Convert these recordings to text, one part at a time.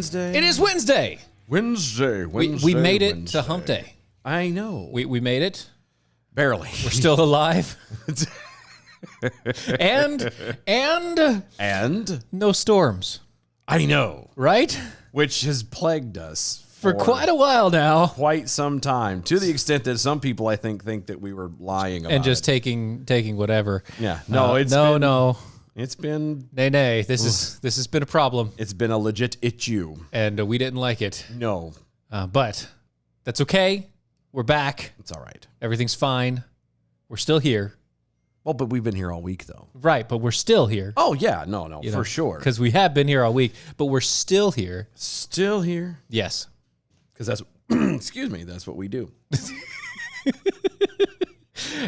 Wednesday. It is Wednesday. Wednesday. We made it to Hump Day. I know. We made it. Barely. We're still alive. and no storms. I know. Right? Which has plagued us for quite a while now. Quite some time. To the extent that some people, I think that we were lying about and just it. taking whatever. Yeah. No, It's been nay. This has been a problem. It's been a legit issue, and we didn't like it. No, but that's okay. We're back. It's all right. Everything's fine. We're still here. Well, but we've been here all week, though. Right, but we're still here. Oh yeah, no, for sure. Because we have been here all week, but we're still here. Still here. Yes. Because that's excuse me. That's what we do.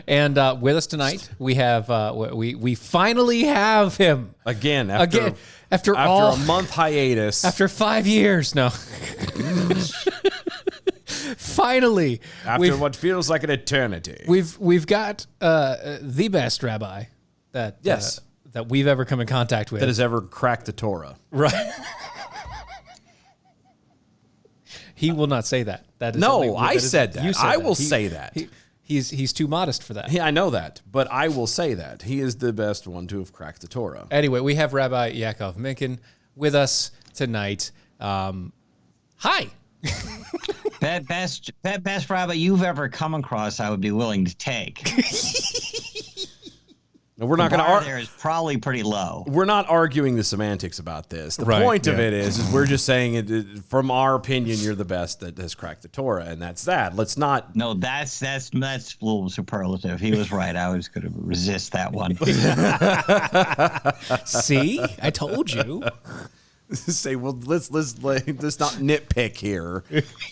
And with us tonight, we have we finally have him again after a month hiatus, after 5 years. No, finally, after what feels like an eternity, we've got the best rabbi that that we've ever come in contact with, that has ever cracked the Torah. Right. He will not say that. That is I said that. You said I that. will say that. He's too modest for that. Yeah, I know that, but I will say that. He is the best one to have cracked the Torah. Anyway, we have Rabbi Yaakov Minkin with us tonight. Hi. Best rabbi you've ever come across, I would be willing to take. No, we're not going to argue. There is probably pretty low. We're not arguing the semantics about this. The right, point of it is we're just saying it from our opinion. You're the best that has cracked the Torah, and that's that. Let's not. No, that's a little superlative. He was right. I was going to resist that one. See, I told you. Say, well, let's not nitpick here.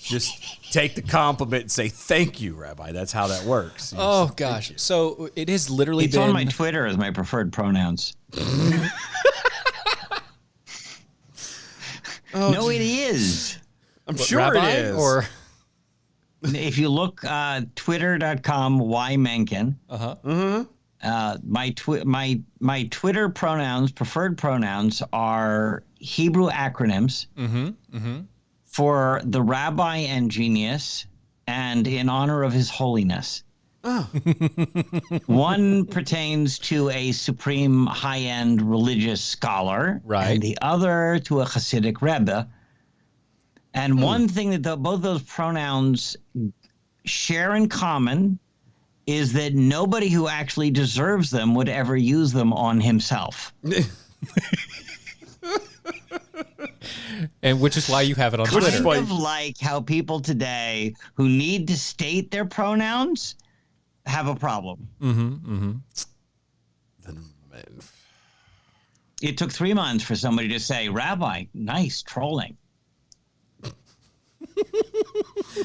Just take the compliment and say thank you, Rabbi. That's how that works. Oh gosh, so it has literally it's been on my Twitter as my preferred pronouns. No, it is. I'm sure Rabbi, it is. Or if you look twitter.com ymenken. My Twitter pronouns, preferred pronouns, are Hebrew acronyms for the Rabbi and Genius, and in honor of His Holiness. Oh. One pertains to a supreme high-end religious scholar, right, and the other to a Hasidic Rebbe. And one thing that both those pronouns share in common is that nobody who actually deserves them would ever use them on himself. And which is why you have it on Twitter. Kind of like how people today who need to state their pronouns have a problem. It took 3 months for somebody to say, Rabbi, nice trolling.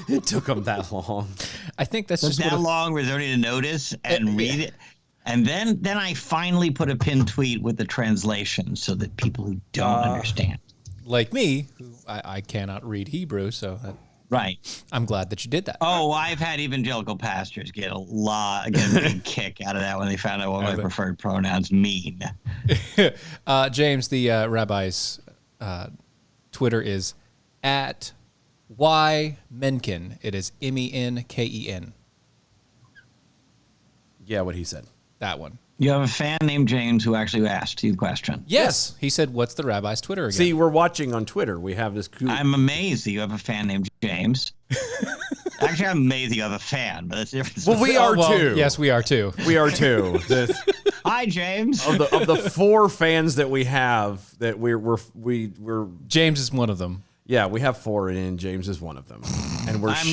It took them that long. I think that's just just that long where they don't need to notice and read it. And then I finally put a pinned tweet with the translation so that people who don't understand. Like me, who I cannot read Hebrew, so right. I'm glad that you did that. Oh, I've had evangelical pastors get a big kick out of that when they found out what my preferred pronouns mean. James, the rabbi's Twitter is at ymenken. It is MENKEN. Yeah, what he said. That one. You have a fan named James who actually asked you a question. Yes. He said, what's the rabbi's Twitter again? See, we're watching on Twitter. We have this. I'm amazed that you have a fan named James. Actually, I'm amazed that you have a fan, but that's different. Well, we are too. Yes, we are too. We are too. Hi, James. Of the 4 fans that we have, that we're James is one of them. Yeah, we have 4, and James is one of them. And I'm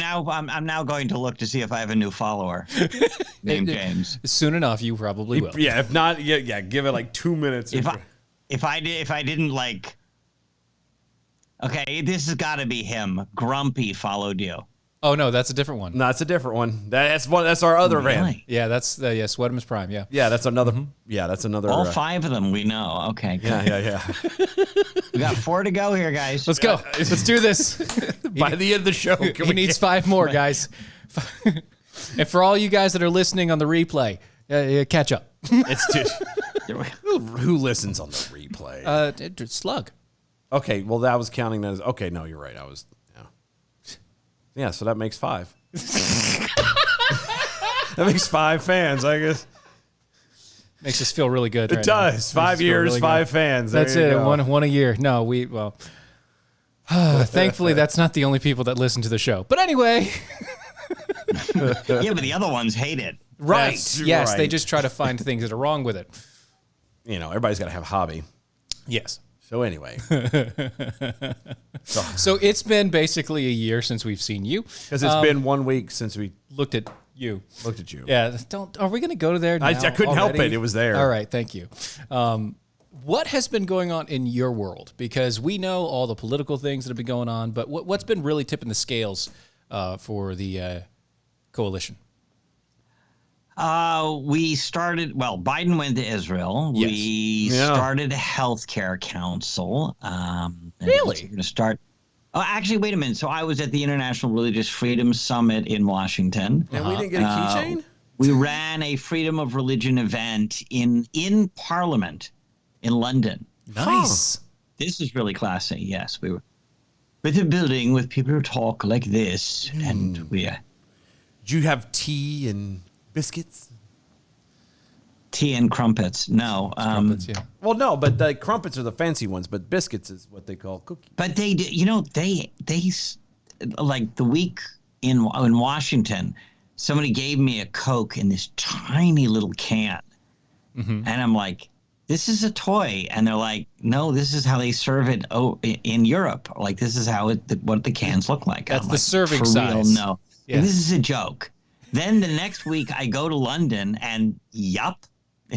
now going to look to see if I have a new follower named James. Soon enough, you probably will. Yeah, if not, give it like 2 minutes. If I didn't like, okay, this has got to be him. Grumpy followed you. Oh no, that's a different one. No, it's a different one. That's one. That's our other van. Yeah, that's Sweatimus Prime. Yeah. Yeah, that's another. Yeah, that's another. All 5 of them we know. Okay. Good. Yeah. We got 4 to go here, guys. Let's go. Let's do this. By the end of the show, he needs 5 more, guys. And for all you guys that are listening on the replay, catch up. It's just who listens on the replay? Slug. Okay, well, that was counting as... Okay, no, you're right. I was... Yeah, so that makes 5. That makes 5 fans, I guess. Makes us feel really good. It does. 5 years, really 5 fans. There That's you it. go. One a year. No, well, thankfully that's not the only people that listen to the show. But anyway, Yeah, but the other ones hate it. right? That's Yes, they right. just try to find things that are wrong with it. Everybody's got to have a hobby. Yes. So anyway, So it's been basically a year since we've seen you. because it's been 1 week since we Looked at you. looked at you. Yeah. Are we going to go there now? I couldn't help already? it. It was there. All right. Thank you. What has been going on in your world? Because we know all the political things that have been going on, but what's been really tipping the scales for the coalition? We started, Biden went to Israel. Yes. We Yeah. started a healthcare council. And Really? We're going to start. Oh, actually, wait a minute. So I was at the International Religious Freedom Summit in Washington. And we didn't get a keychain? We ran a freedom of religion event in Parliament in London. Nice. This is really classy. Yes, we were with a building with people who talk like this, and we Did you have tea and biscuits? tea and crumpets. No, Trumpets, yeah. Well, no, but the crumpets are the fancy ones, but biscuits is what they call cookies. but they like the week in Washington, somebody gave me a Coke in this tiny little can, and I'm like, this is a toy, and they're like, no, this is how they serve it in Europe. Like, this is how what the cans look like. That's I'm the like, serving for size. real, no. Yeah. This is a joke. Then the next week I go to London and yup,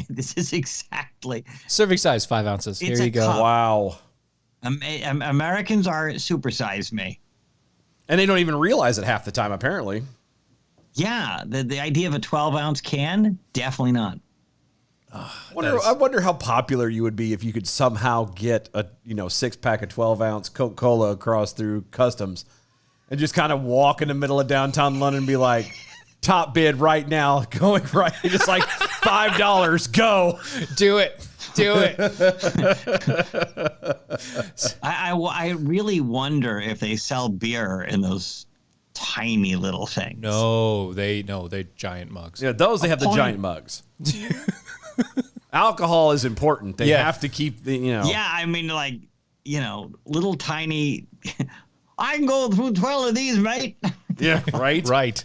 this is exactly. Serving size 5 ounces. It's Here a you go. cup. Wow. Americans are supersize me. And they don't even realize it half the time, apparently. Yeah, the idea of a 12-ounce can, definitely not. I wonder how popular you would be if you could somehow get a 6-pack of 12-ounce Coca-Cola across through customs and just kind of walk in the middle of downtown London and be like, top bid right now, going right, just like $5, go. Do it. Do it. I really wonder if they sell beer in those tiny little things. No, they giant mugs. Yeah, those they have the point. giant mugs. Alcohol is important. They Yeah. have to keep the Yeah, I mean, like, little tiny. I can go through 12 of these, mate. Yeah, right. Right.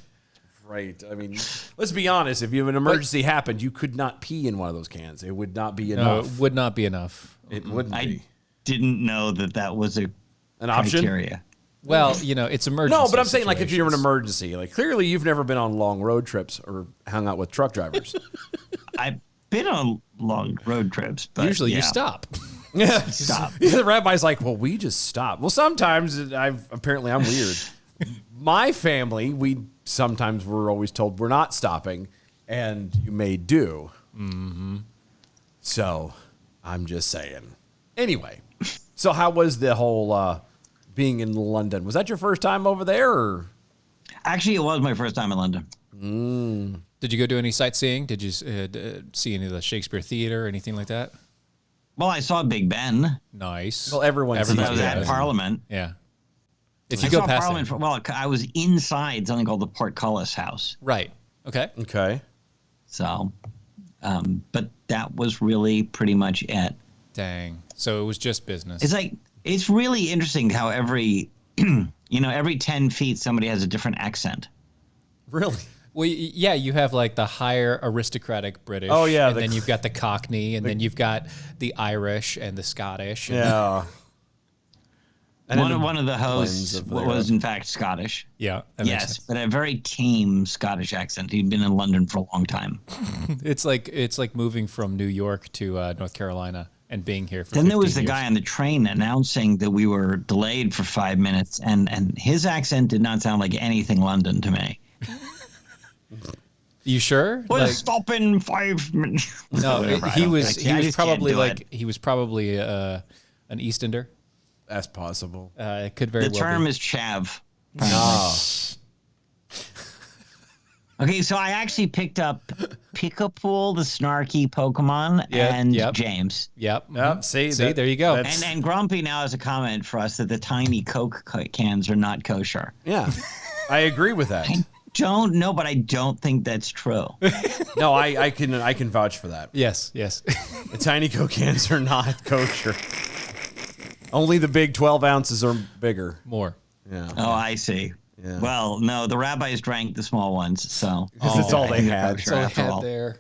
Right. I mean, let's be honest. If an emergency happened, you could not pee in one of those cans. It would not be No, enough. it would not be enough. It wouldn't I be didn't know that was a an option. criteria. Well, it's emergency. No, but I'm saying like if you're in an situations. emergency, like clearly you've never been on long road trips or hung out with truck drivers. I've been on long road trips, but Usually yeah. you stop. Yeah. Stop. Yeah, the rabbi's like, well, we just stop. Well, sometimes I'm weird. My family, we're always told we're not stopping, and you may do. Mm-hmm. So I'm just saying. Anyway, so how was the whole being in London? Was that your first time over there? Or? Actually, it was my first time in London. Did you go do any sightseeing? Did you see any of the Shakespeare Theater or anything like that? Well, I saw Big Ben. Nice. Well, everyone I sees was that. at Parliament. Yeah. If I you go saw past Parliament. it. I was inside something called the Portcullis House. Right. Okay. Okay. So, but that was really pretty much it. Dang. So it was just business. It's really interesting how every 10 feet somebody has a different accent. Really? Well, yeah, you have like the higher aristocratic British. Oh, yeah, and the- then you've got the Cockney, and then you've got the Irish and the Scottish. And Yeah. And then One of the hosts blends of their- was in fact Scottish. yeah. That makes Yes, sense. but a very tame Scottish accent. He'd been in London for a long time. It's like moving from New York to North Carolina and being here for. Then there was 15 the years. guy on the train announcing that we were delayed for 5 minutes, and his accent did not sound like anything London to me. You sure? We'll Like- stop in 5 minutes. no, Whatever, I he don't- was. I He can't- I was just can't probably do like. it. He was probably an Eastender. That's possible. It could very The well term be. is chav. Ah. Okay, so I actually picked up Pikapool, the snarky Pokemon, Yeah, and yep. James. Yep. Yep, see, There you go. And Grumpy now has a comment for us that the tiny Coke cans are not kosher. Yeah, I agree with that. Don't know, but I don't think that's true. No, I can vouch for that. Yes. The tiny Coke cans are not kosher. Only the big 12 ounces are bigger. More. Yeah, Oh, I see. Yeah. Well, no, the rabbis drank the small ones, so because it's all I they think they're had. kosher So I after had all. there.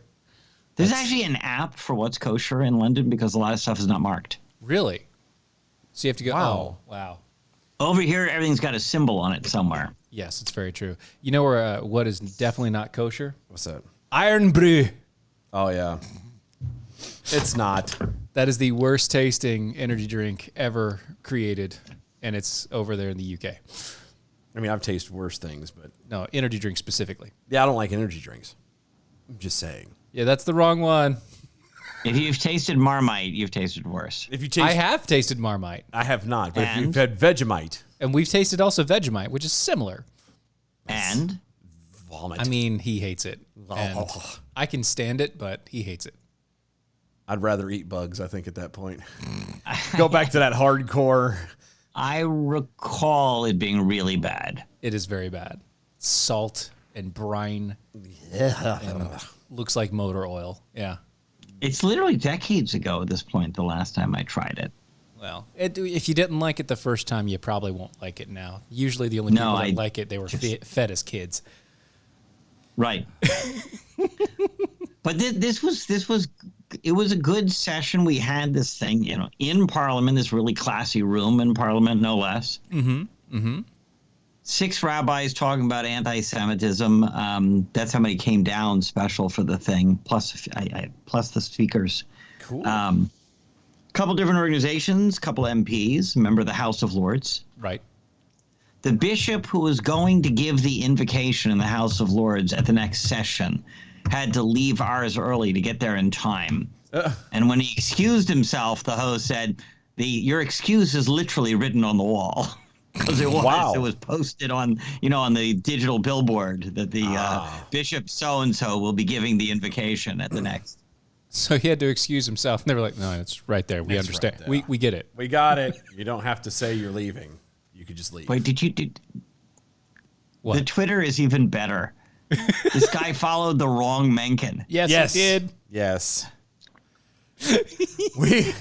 There's actually an app for what's kosher in London because a lot of stuff is not marked. Really? So you have to go. Wow. Oh, wow. Over here, everything's got a symbol on it somewhere. Yes, it's very true. You know where what is definitely not kosher? What's that? Iron Brew. Oh yeah, it's not. That is the worst tasting energy drink ever created, and it's over there in the UK. I mean, I've tasted worse things, but No, energy drink specifically. yeah, I don't like energy drinks. I'm just saying. Yeah, that's the wrong one. If you've tasted Marmite, you've tasted worse. If you taste, I have tasted Marmite, I have not. But if And? you've had Vegemite, and we've tasted also Vegemite, which is similar. And vomit. I mean, he hates it. And I can stand it, but he hates it. I'd rather eat bugs. I think at that point, go back to that hardcore. I recall it being really bad. It is very bad. Salt and brine. And looks like motor oil. Yeah. It's literally decades ago at this point, the last time I tried it. Well, if you didn't like it the first time, you probably won't like it now. Usually the only No, people that I like it, they were fed as kids. Right. But it was a good session. We had this thing, in Parliament, this really classy room in Parliament, no less. Mm-hmm. 6 rabbis talking about anti-Semitism. That's how many came down special for the thing, plus the speakers. Cool. Couple different organizations, couple MPs, member of the House of Lords. Right. The bishop who was going to give the invocation in the House of Lords at the next session had to leave ours early to get there in time. And when he excused himself, the host said, your excuse is literally written on the wall. Because it was. Wow. It was posted on, on the digital billboard that the bishop so-and-so will be giving the invocation at the next. So he had to excuse himself. And they were like, no, it's right there. We It's understand. right there. We get it. We got it. You don't have to say you're leaving. You could just leave. Wait, What? the Twitter is even better. This guy followed the wrong Mencken. Yes, Yes. he did. Yes. we.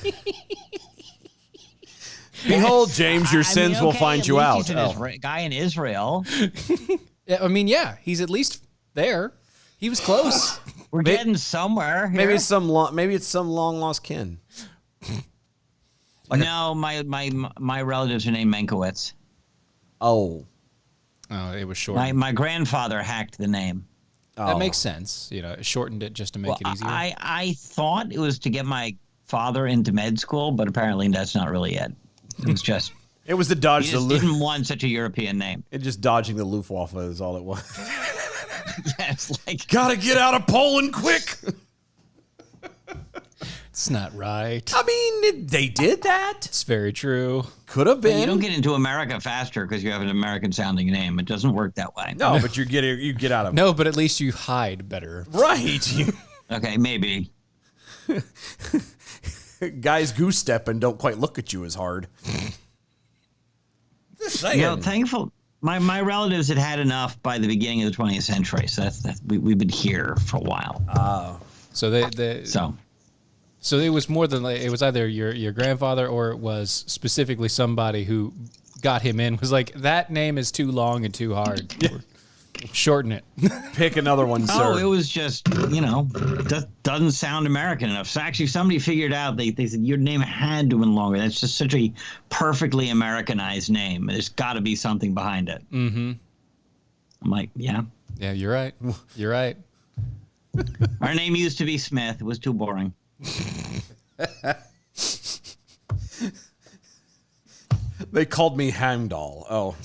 Behold, James, your sins will find you out. He's an guy in Israel. Yeah, I mean, yeah, he's at least there. He was close. We're getting somewhere. Here. Maybe it's some long lost kin. No, my relatives are named Menkowitz. Oh, Oh, it was short. My grandfather hacked the name. That makes sense. Shortened it just to make it easier. I thought it was to get my father into med school, but apparently that's not really it. It was just it was to he dodge the just Luftwaffe. didn't want such a European name. It just dodging the Luftwaffe is all it was. That's like Gotta get out of Poland quick. It's not right. I mean, they did that. It's very true. Could have been. you don't get into America faster because you have an American sounding name. It doesn't work that way. no, but you get out of No, but at least you hide better. right. Okay, maybe. Guys goose step and don't quite look at you as hard. Just saying. Thankful. My relatives had enough by the beginning of the 20th century, so we've been here for a while. So So it was more than it was either your grandfather or it was specifically somebody who got him in was like, that name is too long and too hard. Shorten it. Pick another one, sir. Oh, it was just, doesn't sound American enough. So actually somebody figured out, they said your name had to have been longer. That's just such a perfectly Americanized name. There's got to be something behind it. Mm-hmm. I'm like, yeah. Yeah, you're right. You're right. Our name used to be Smith. It was too boring. They called me Heimdall. Oh,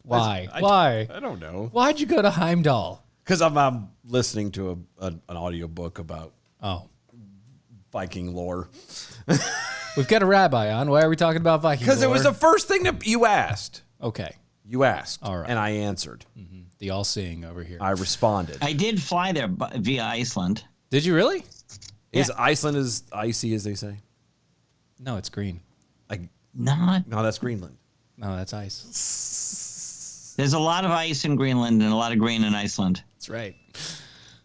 Why? Why? I don't know. Why'd you go to Heimdall? Because I'm listening to an audiobook about Oh. Viking lore. We've got a rabbi on. Why are we talking about Viking Because it was lore? the first thing that you asked. Okay. You asked, All right. and I answered. The all-seeing over here. I responded. I did fly there via Iceland. Did you really? Is Iceland as icy as they say? No, it's green. Not. No, that's Greenland. No, that's ice. There's a lot of ice in Greenland and a lot of green in Iceland. That's right.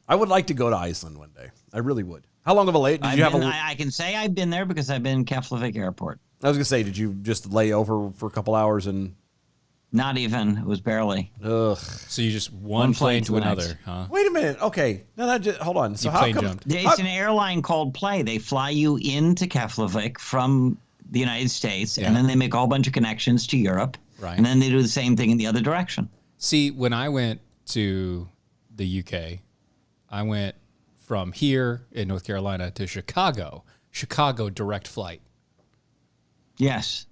I would like to go to Iceland one day. I really would. How long of a late did you have? I can say I've been there because I've been in Keflavik Airport. I was gonna say, did you just lay over for a couple hours and? Not even. It was barely. Ugh. So you just one plane to the next. another, huh? Wait a minute. Okay. No, no. Just, hold on. So You how plane come? jumped. It's an airline called Play. They fly you into Keflavik from the United States, Yeah. and then they make a whole bunch of connections to Europe. Right. And then they do the same thing in the other direction. See, when I went to the UK, I went from here in North Carolina to Chicago. Chicago direct flight. Yes.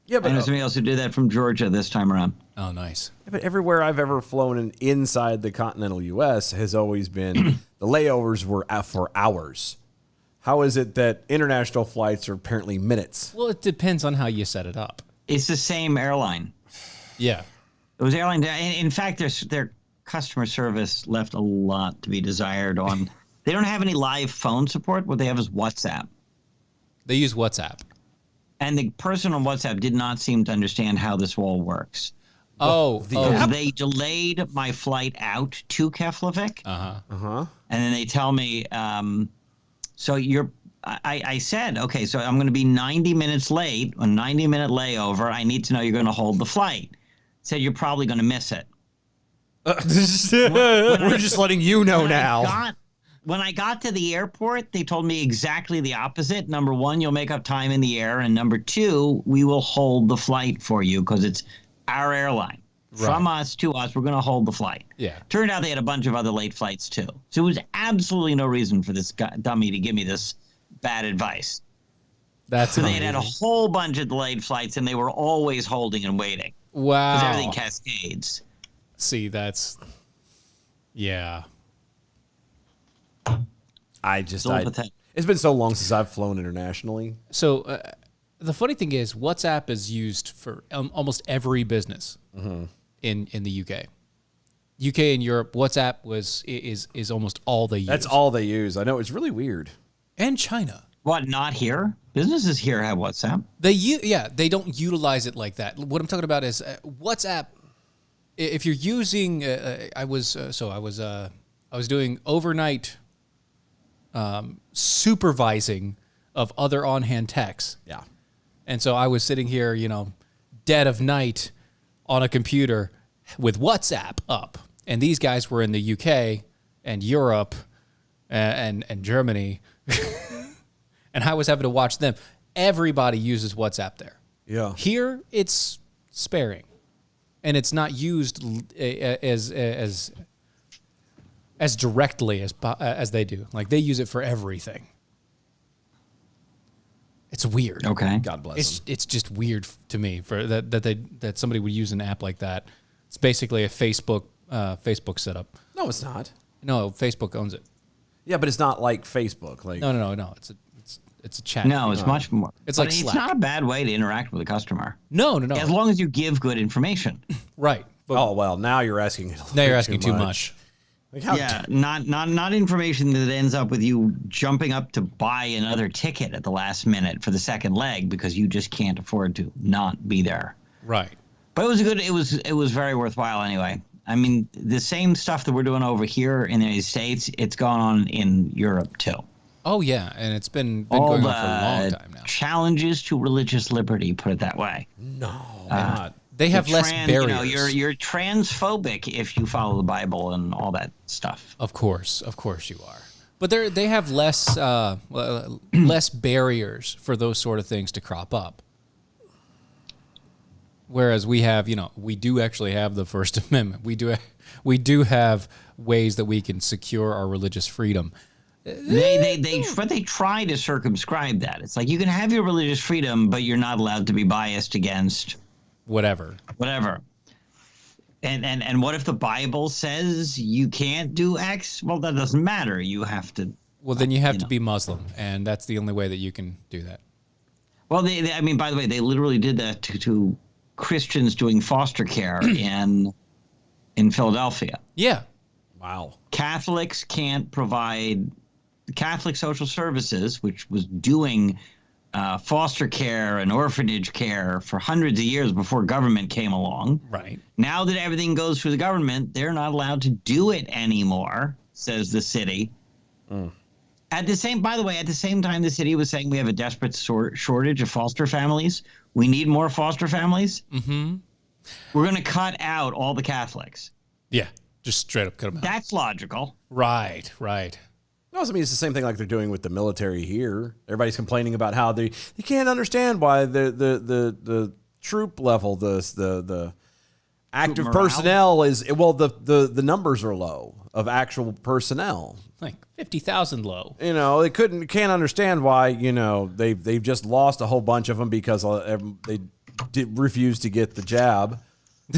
Yeah, I know but somebody else who did that from Georgia this time around. Oh, nice. everywhere I've ever flown inside the continental U.S. has always been the layovers were for hours. How is it that international flights are apparently minutes? Well, it depends on how you set it up. It's the same airline. Yeah. It was airline. In fact, their customer service left a lot to be desired on. They don't have any live phone support. What they have is WhatsApp. They use WhatsApp. And the person on WhatsApp did not seem to understand how this all works. They delayed my flight out to Keflavik. Uh-huh. And then they tell me, so I said, okay, so I'm going to be 90 minutes late, a 90-minute layover. I need to know you're going to hold the flight. Said you're probably going to miss it. We're just letting you know now. When I got to the airport, they told me exactly the opposite. Number one, you'll make up time in the air. And number two, we will hold the flight for you because it's our airline. Right. From us to us, we're going to hold the flight. Yeah. Turned out they had a bunch of other late flights too. So it was absolutely no reason for this dummy to give me this bad advice. That's So they amazing. had a whole bunch of delayed flights and they were always holding and waiting. Wow. Because everything cascades. See, that's... Yeah. It's been so long since I've flown internationally. So the funny thing is, WhatsApp is used for almost every business in the UK. UK and Europe, WhatsApp is almost all they use. That's all they use. I know, it's really weird. And China. What, not here? Businesses here have WhatsApp. They don't utilize it like that. What I'm talking about is WhatsApp. If you're using, I was doing overnight supervising of other on-hand techs. Yeah. And so I was sitting here, dead of night on a computer with WhatsApp up. And these guys were in the UK and Europe and Germany. And I was having to watch them. Everybody uses WhatsApp there. Yeah. Here, it's sparing. And it's not used as directly as they do. Like, they use it for everything. It's weird. Okay. God bless them. It's just weird to me for that somebody would use an app like that. It's basically a Facebook setup. No, it's not. No, Facebook owns it. Yeah, but it's not like Facebook. Like No. It's a chat. No, feed. it's much more. It's But like it's Slack. not a bad way to interact with a customer. No. As long as you give good information. Right. But oh well, now you're asking. now you're asking too much. Like how Yeah, not information that ends up with you jumping up to buy another ticket at the last minute for the second leg because you just can't afford to not be there. Right. But it was good. It was very worthwhile anyway. I mean, the same stuff that we're doing over here in the United States, it's going on in Europe too. Oh yeah, and it's been All going the on for a long time now. challenges to religious liberty, put it that way. No, not. They have The less barriers. You're transphobic if you follow the Bible and all that stuff. Of course you are. But they have less less barriers for those sort of things to crop up. Whereas we have, we do actually have the First Amendment. We do have ways that we can secure our religious freedom. They try to circumscribe that. It's like you can have your religious freedom, but you're not allowed to be biased against Whatever. And what if the Bible says you can't do X? Well, that doesn't matter. You have to. Well, then you have to be Muslim, and that's the only way that you can do that. Well, I mean, by the way, they literally did that to Christians doing foster care in Philadelphia. Yeah. Wow. Catholics can't provide Catholic Social Services, which was doing foster care and orphanage care for hundreds of years before government came along. Right. Now that everything goes through the government, they're not allowed to do it anymore, says the city. By the same time, the city was saying we have a desperate shortage of foster families. We need more foster families. Mm-hmm. We're going to cut out all the Catholics. Yeah. Just straight up cut them out. That's logical. Right. No, I mean, it's the same thing like they're doing with the military here. Everybody's complaining about how they can't understand why the troop level, the active morale? Personnel is, well, the numbers are low of actual personnel. Like 50,000 low. You know, they can't understand why, you know, they've just lost a whole bunch of them because they refused to get the jab.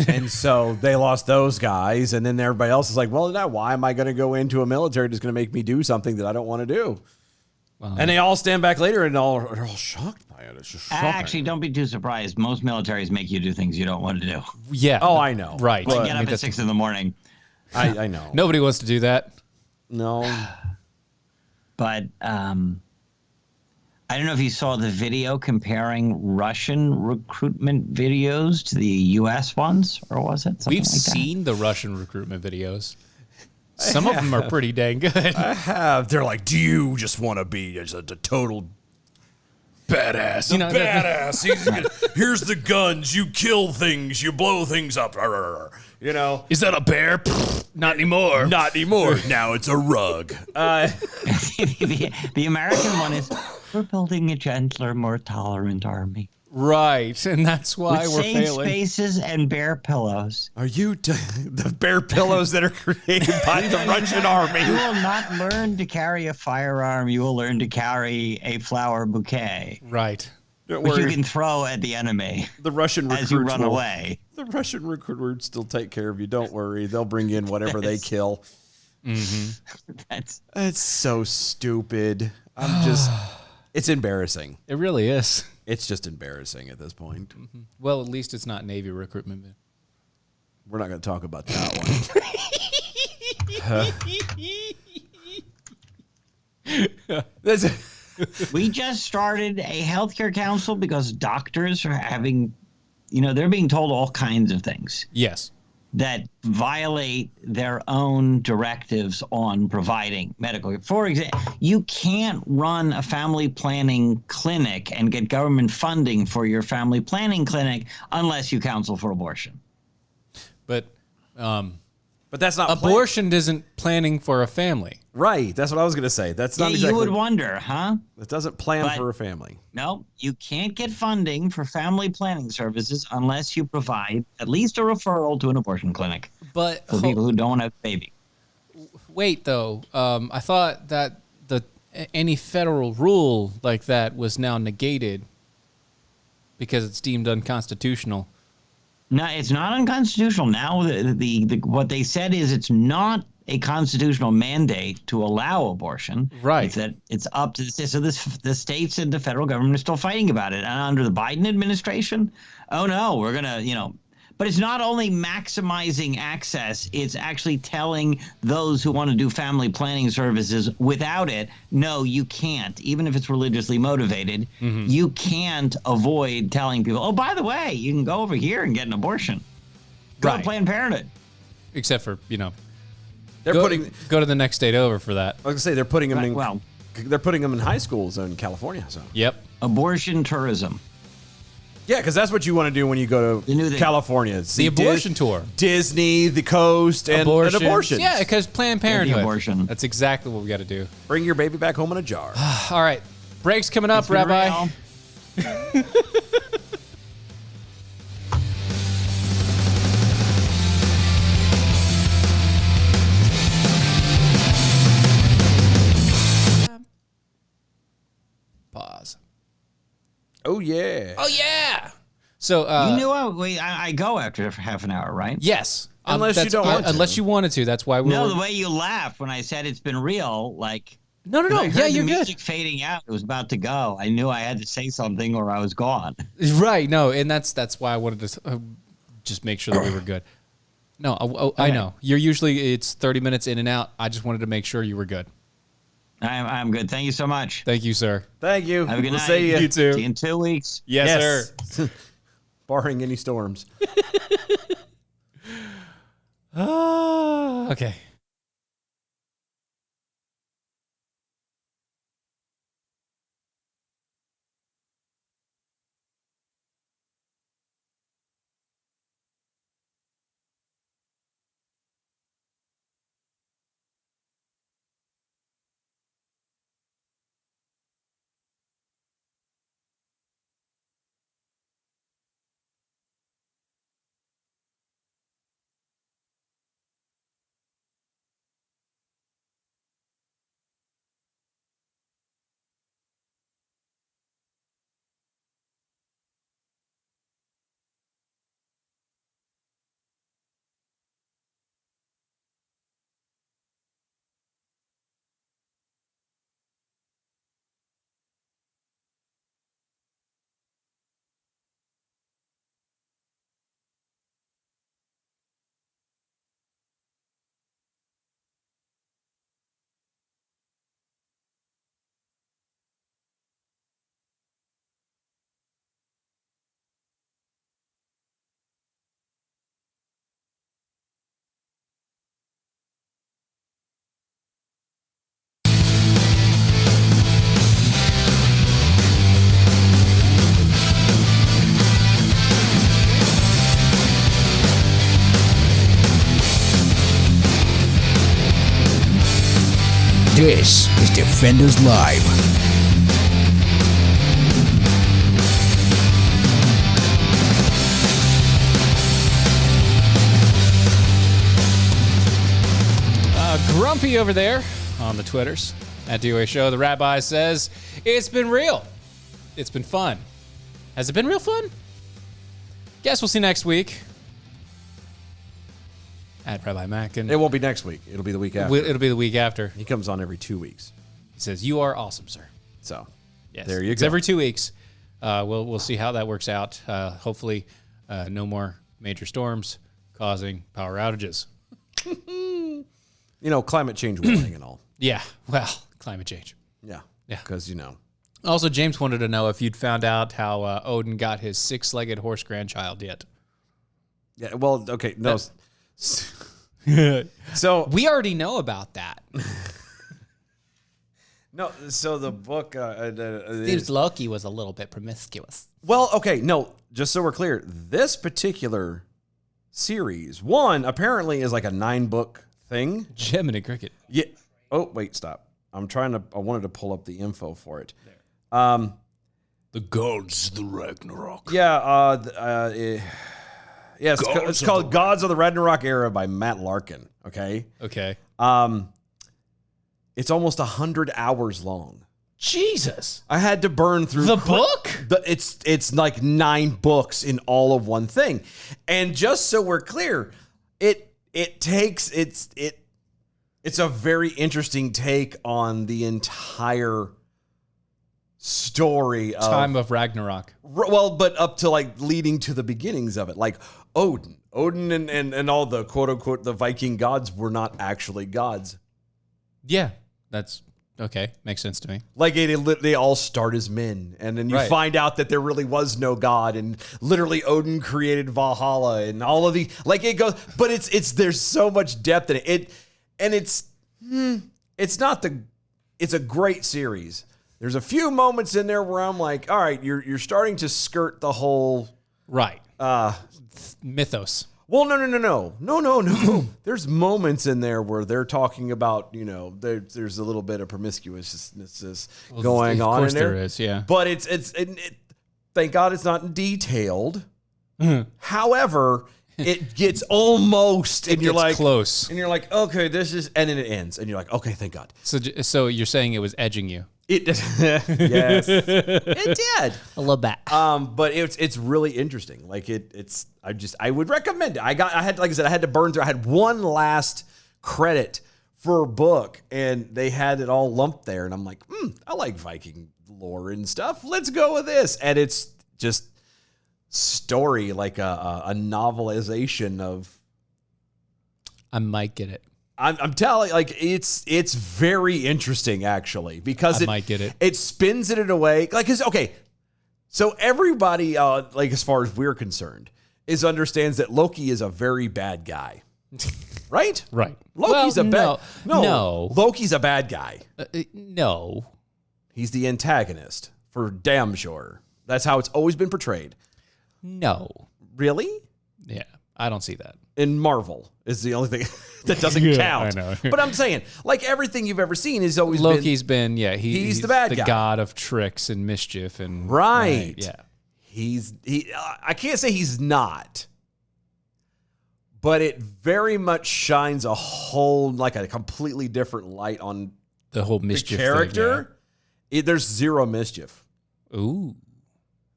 And so they lost those guys. And then everybody else is like, well, now why am I going to go into a military that's going to make me do something that I don't want to do? Well, and they all stand back later and they're all shocked by it. It's just shocking. Actually, don't be too surprised. Most militaries make you do things you don't want to do. Yeah. Oh, I know. Right. Like get up at 6 a.m. I know. Nobody wants to do that. No. But I don't know if you saw the video comparing Russian recruitment videos to the U.S. ones, or was it something We've like that? seen the Russian recruitment videos. Some of them are pretty dang good. I have. They're like, do you just want to be just a total badass? You know, Badass. Here's the guns. You kill things. You blow things up. You know. Is that a bear? Pfft, not anymore. Not anymore. Now it's a rug. The American one is, we're building a gentler, more tolerant army. Right, and that's why With we're safe failing. spaces and bear pillows. Are you the bear pillows that are created by the Russian army? You will not learn to carry a firearm. You will learn to carry a flower bouquet, Right. Don't which you worry. can throw at the enemy The Russian recruits as you run will- away. The Russian recruiters still take care of you. Don't worry. They'll bring in whatever they kill. That's It's so stupid. I'm just. It's embarrassing. It really is. It's just embarrassing at this point. Well, at least it's not Navy recruitment. We're not going to talk about that one. We just started a healthcare council because doctors are having, they're being told all kinds of things Yes. that violate their own directives on providing medical care. For example, you can't run a family planning clinic and get government funding for your family planning clinic unless you counsel for abortion. But But that's not abortion isn't planning for a family. Right. That's what I was going to say. That's not Yeah, exactly. you would wonder, huh? It doesn't plan But- for a family. No, you can't get funding for family planning services unless you provide at least a referral to an abortion clinic But for people who don't have a baby. wait, though, I thought that any federal rule like that was now negated because it's deemed unconstitutional. No, it's not unconstitutional. Now, the what they said is it's not a constitutional mandate to allow abortion. Right. It's that it's up to the states. So the states and the federal government are still fighting about it. And under the Biden administration, oh no, we're gonna, But it's not only maximizing access; it's actually telling those who want to do family planning services without it, no, you can't. Even if it's religiously motivated, you can't avoid telling people, oh, by the way, you can go over here and get an abortion. Go to Right. Planned Parenthood. Except for, They're go to the next state over for that. I was going to say they're putting them Right, in. well- they're putting them in high schools in California. So Yep. Abortion tourism. yeah, because that's what you want to do when you go The new to thing. California. See The abortion tour. Disney, the coast, and abortions. Yeah, because Planned Parenthood. abortion. That's exactly what we got to do. Bring your baby back home in a jar. All right. Break's coming up, It's been Rabbi. real. Pause. Oh yeah. Oh, yeah. So, You knew I go after half an hour, right? yes. Unless you That's- don't want to. Unless you wanted to. That's why we No, were. the way you laughed when I said it's been real, like No. I heard Yeah, the you're good. music fading out. It was about to go. I knew I had to say something or I was gone. Right. No, and that's why I wanted to just make sure that we were good. No, I know. It's 30 minutes in and out. I just wanted to make sure you were good. I'm good. Thank you so much. Thank you, sir. Thank you. Have a good We'll night. see you. You too. See you in 2 weeks. Yes, sir. Barring any storms. Okay. This is Defenders Live. Grumpy over there on the Twitters at DOA Show. The Rabbi says, it's been real. It's been fun. Has it been real fun? Guess we'll see next week. At Rabbi Mac. And It won't be next week. It'll be the week after. it'll be the week after. He comes on every 2 weeks. He says, you are awesome, sir. So Yes. there you It's go. every 2 weeks. We'll see how that works out. Hopefully, no more major storms causing power outages. You know, climate change warning and all. Yeah. Well, climate change. Yeah. Yeah. Because, you know. Also, James wanted to know if you'd found out how Odin got his 6-legged horse grandchild yet. Yeah. Well, okay. No. So We already know about that. no. So the book. Seems Loki was a little bit promiscuous. Well, okay. No. Just so we're clear, this particular series, one apparently is like a 9-book thing. Gemini Cricket. Yeah. Oh, wait. Stop. I wanted to pull up the info for it. The gods, the Ragnarok. Yeah. Yeah, it's called Gods of the Ragnarok Era by Matt Larkin. Okay. Okay. It's almost 100 hours long. Jesus. I had to burn through The book? It's like 9 books in all of one thing. And just so we're clear, it's a very interesting take on the entire story of Time of Ragnarok. well, but up to like leading to the beginnings of it, like Odin and all the quote unquote the Viking gods were not actually gods. Yeah. That's okay. Makes sense to me. Like they all start as men, and then you Right. find out that there really was no god, and literally Odin created Valhalla, and all of the like it goes. But it's there's so much depth in it. It's a great series. There's a few moments in there where I'm like, all right, you're starting to skirt the whole. Right. Mythos. Well, no. There's moments in there where they're talking about, you know, there's a little bit of promiscuousness going of on course in there. there is, yeah. But thank God it's not detailed. However, it gets almost, and you're gets like close. and you're like, okay, this is, and then it ends, and you're like, okay, thank God. So you're saying it was edging you? It yes, it did. A little bit. But it's really interesting. Like I would recommend it. I had, like I said, I had to burn through. I had one last credit for a book, and they had it all lumped there, and I'm like, I like Viking lore and stuff. Let's go with this. And it's just story, like a novelization of. I might get it. I'm telling, like, it's very interesting actually, because I might get it. It spins it in a way like, okay, so everybody, like as far as we're concerned, understands that Loki is a very bad guy, right? Right. Loki's Well, a bad no. Loki's a bad guy. No. He's the antagonist for damn sure. That's how it's always been portrayed. No. Really? Yeah. I don't see that. In Marvel is the only thing that doesn't count. I know. But I'm saying, like, everything you've ever seen has always Loki's been he's the bad guy. god of tricks and mischief and Right. yeah. I can't say he's not, but it very much shines a completely different light on The whole the mischief character. There's zero mischief. thing, yeah. Ooh.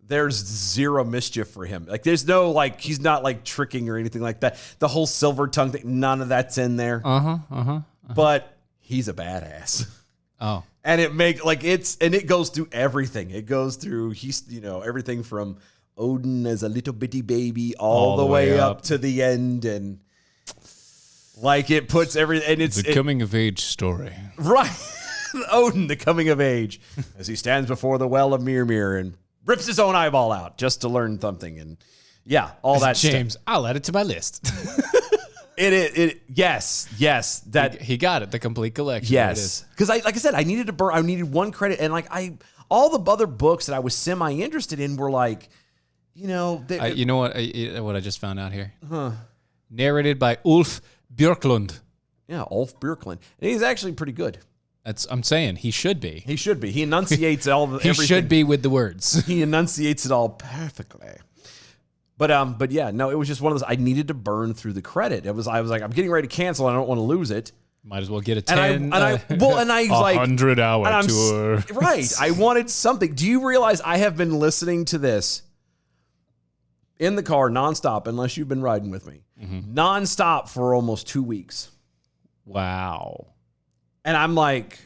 There's zero mischief for him. Like, there's no, like, he's not like tricking or anything like that. The whole silver tongue thing, none of that's in there. But he's a badass. Oh. And it goes through everything. It goes through, everything from Odin as a little bitty baby all the way up to the end. And like, it puts everything, and it's coming of age story. right. Odin, the coming of age, as he stands before the well of Mimir and rips his own eyeball out just to learn something. And yeah, all that James, stuff. I'll add it to my list. Yes. That he got it, the complete collection. There it yes. is. Because I said, I needed one credit, and like all the other books that I was semi interested in were like, You know what I just found out here? Narrated by Ulf Björklund. yeah, Ulf Björklund. And he's actually pretty good. I'm saying he should be. He should be. He enunciates He everything. should be with the words. He enunciates it all perfectly. But yeah, no, it was just one of those. I needed to burn through the credit. I was like, I'm getting ready to cancel, and I don't want to lose it. Might as well get a And 10. I was like 100-hour and I'm tour. Right. I wanted something. Do you realize I have been listening to this in the car nonstop, unless you've been riding with me, nonstop for almost 2 weeks. Wow. And I'm like,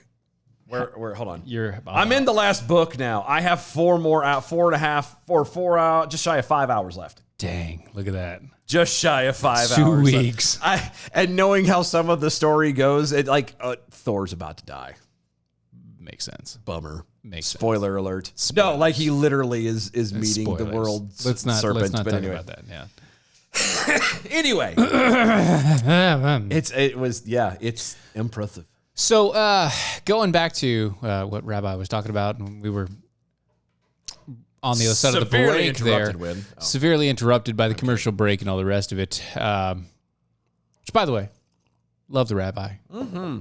where hold on. I'm in the last book now. I have 4 more out, 4.5 or 4 hours, just shy of 5 hours left. Dang, look at that. Just shy of 5 hours. 2 weeks. And knowing how some of the story goes, it Thor's about to die. Makes sense. Bummer. Makes sense. Spoiler alert. No, like he literally is meeting Spoilers. the world's Let's not serpent. talk But anyway. about that. Yeah. Anyway, it's impressive. So going back to what Rabbi was talking about, when we were on the other side of the Severely break there, interrupted, Win. Oh. severely interrupted by the commercial break and all the rest of it. Which, by the way, love the Rabbi.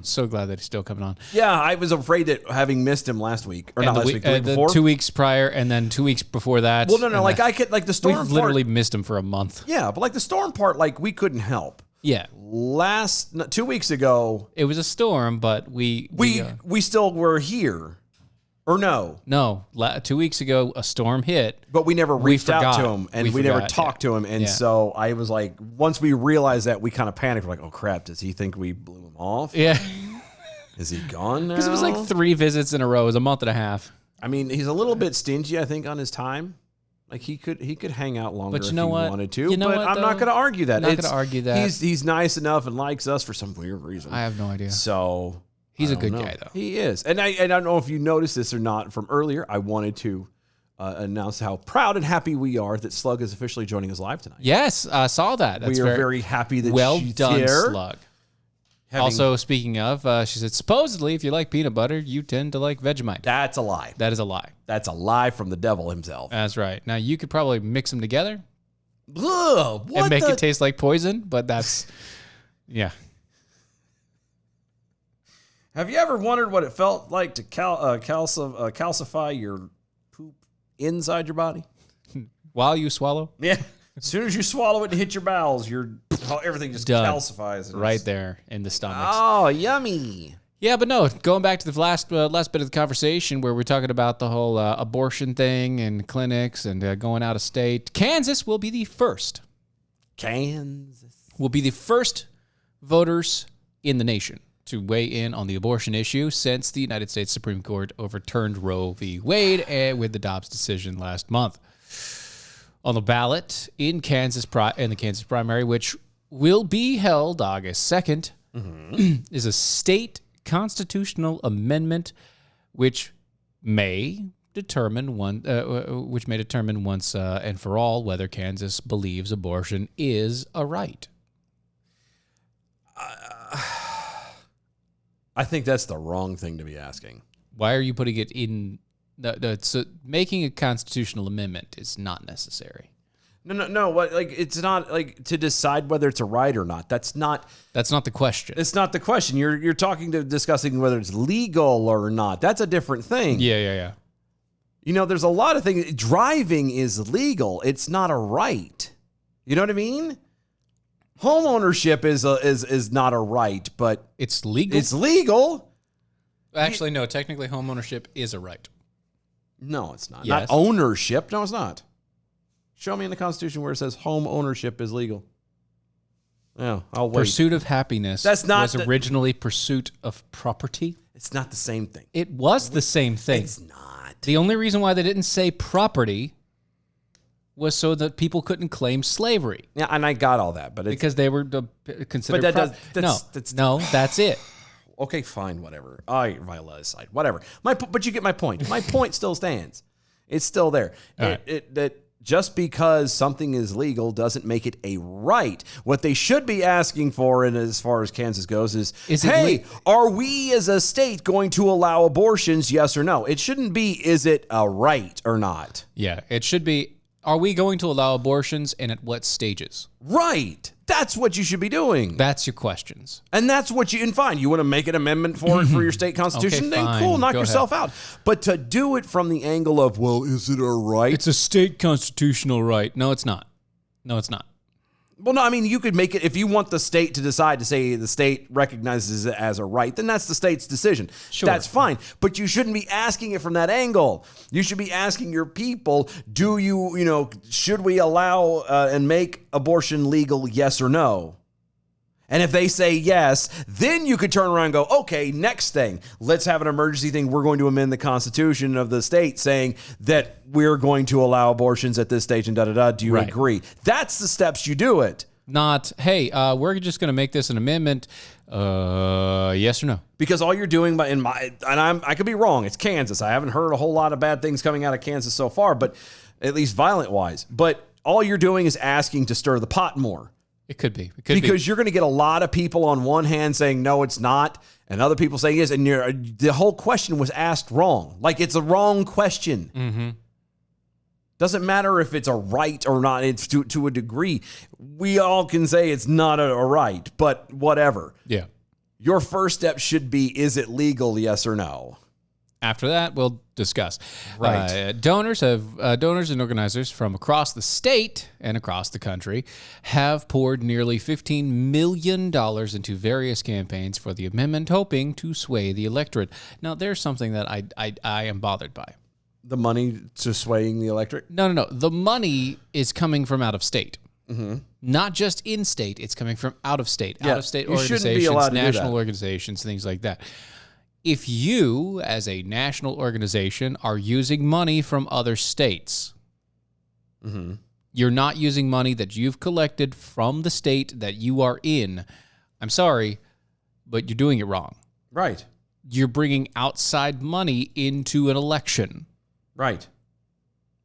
So glad that he's still coming on. Yeah, I was afraid that having missed him last week, or And not last week, the week the before. 2 weeks prior, and then 2 weeks before that. Well, no, and like I could, like the storm we've part. literally missed him for a month. Yeah, but like the storm part, like we couldn't help. Yeah, 2 weeks ago, it was a storm, but we still were here, or no? No, 2 weeks ago a storm hit. But we never reached out to forgot. him, and We we never forgot, talked to him. And Yeah. so I was like, once we realized that, we kind of panicked. We're like, oh crap, does he think we blew him off? Yeah, Is he gone now? because it was like 3 visits in a row. It was a month and a half. I mean, he's a little bit stingy, I think, on his time. Like he could hang out longer But you if know he what? wanted to. You know but what, I'm not though? going to argue that. Not gonna argue that. He's nice enough and likes us for some weird reason. I have no idea. So He's I a don't good know. guy, though. He is, and I don't know if you noticed this or not from earlier. I wanted to announce how proud and happy we are that Slug is officially joining us live tonight. Yes, I saw that. That's We are very happy that well she's done, here. Slug. Having- Also, speaking of, she said, supposedly, if you like peanut butter, you tend to like Vegemite. That's a lie. That is a lie. That's a lie from the devil himself. That's right. Now, you could probably mix them together Ugh, what and make the- it taste like poison, but that's, yeah. Have you ever wondered what it felt like to calcify your poop inside your body? While you swallow, Yeah. As soon as you swallow it and hit your bowels, everything just Done. calcifies. And right it's- there in the stomach. Oh, yummy. Yeah, but no, going back to the last bit of the conversation where we're talking about the whole abortion thing and clinics and going out of state, Kansas will be the first. Kansas. Will be the first voters in the nation to weigh in on the abortion issue since the United States Supreme Court overturned Roe v. Wade with the Dobbs decision last month. On the ballot in the Kansas primary, which will be held August 2nd, is a state constitutional amendment which may determine once and for all whether Kansas believes abortion is a right. I think that's the wrong thing to be asking. Why are you putting it in? So making a constitutional amendment is not necessary. No. Like, it's not like to decide whether it's a right or not. That's not the question. It's not the question. You're discussing whether it's legal or not. That's a different thing. Yeah. You know, there's a lot of things. Driving is legal. It's not a right. You know what I mean? Home ownership is not a right, but it's legal. It's legal. Actually, no. Technically, home ownership is a right. No, it's not. Yes. Not ownership. No, it's not. Show me in the Constitution where it says home ownership is legal. Yeah, I'll wait. Pursuit of happiness was originally pursuit of property. It's not the same thing. It was the same thing. It's not. The only reason why they didn't say property was so that people couldn't claim slavery. Yeah, and I got all that, but it's, because they were considered. But that's it. Okay, fine, whatever. Viola aside, whatever. But you get my point. My point still stands. It's still there. That just because something is legal doesn't make it a right. What they should be asking for, and as far as Kansas goes, is hey, are we as a state going to allow abortions, yes or no? It shouldn't be, is it a right or not? Yeah, it should be, are we going to allow abortions and at what stages? Right. That's what you should be doing. That's your questions. And that's what you, and fine, you want to make an amendment for it for your state constitution, Okay, then fine. cool, knock Go yourself out. But to do it from the angle of, well, is it a right? It's a state constitutional right. No, it's not. No, it's not. Well, no, I mean, you could make it, if you want the state to decide to say the state recognizes it as a right, then that's the state's decision. Sure. That's fine. But you shouldn't be asking it from that angle. You should be asking your people, should we allow and make abortion legal, yes or no? And if they say yes, then you could turn around and go, okay, next thing, let's have an emergency thing. We're going to amend the Constitution of the state saying that we're going to allow abortions at this stage and da-da-da. Do you agree? That's the steps you do it. Not, hey, we're just going to make this an amendment. Yes or no? Because all you're doing, I could be wrong. It's Kansas. I haven't heard a whole lot of bad things coming out of Kansas so far, but at least violent-wise. But all you're doing is asking to stir the pot more. It could be. Because you're going to get a lot of people on one hand saying, no, it's not, and other people saying yes, and the whole question was asked wrong. Like, it's a wrong question. Mm-hmm. Doesn't matter if it's a right or not. It's to a degree. We all can say it's not a right, but whatever. Yeah. Your first step should be, is it legal, yes or no? After that, we'll discuss. Right. Donors and organizers from across the state and across the country have poured nearly $15 million into various campaigns for the amendment, hoping to sway the electorate. Now, there's something that I am bothered by. The money to swaying the electorate? No. The money is coming from out of state. Mm-hmm. Not just in state. It's coming from out of state. Yeah, Out of state you shouldn't be organizations, allowed to do national that. organizations, things like that. If you, as a national organization, are using money from other states, Mm-hmm. you're not using money that you've collected from the state that you are in. I'm sorry, but you're doing it wrong. Right. You're bringing outside money into an election. Right.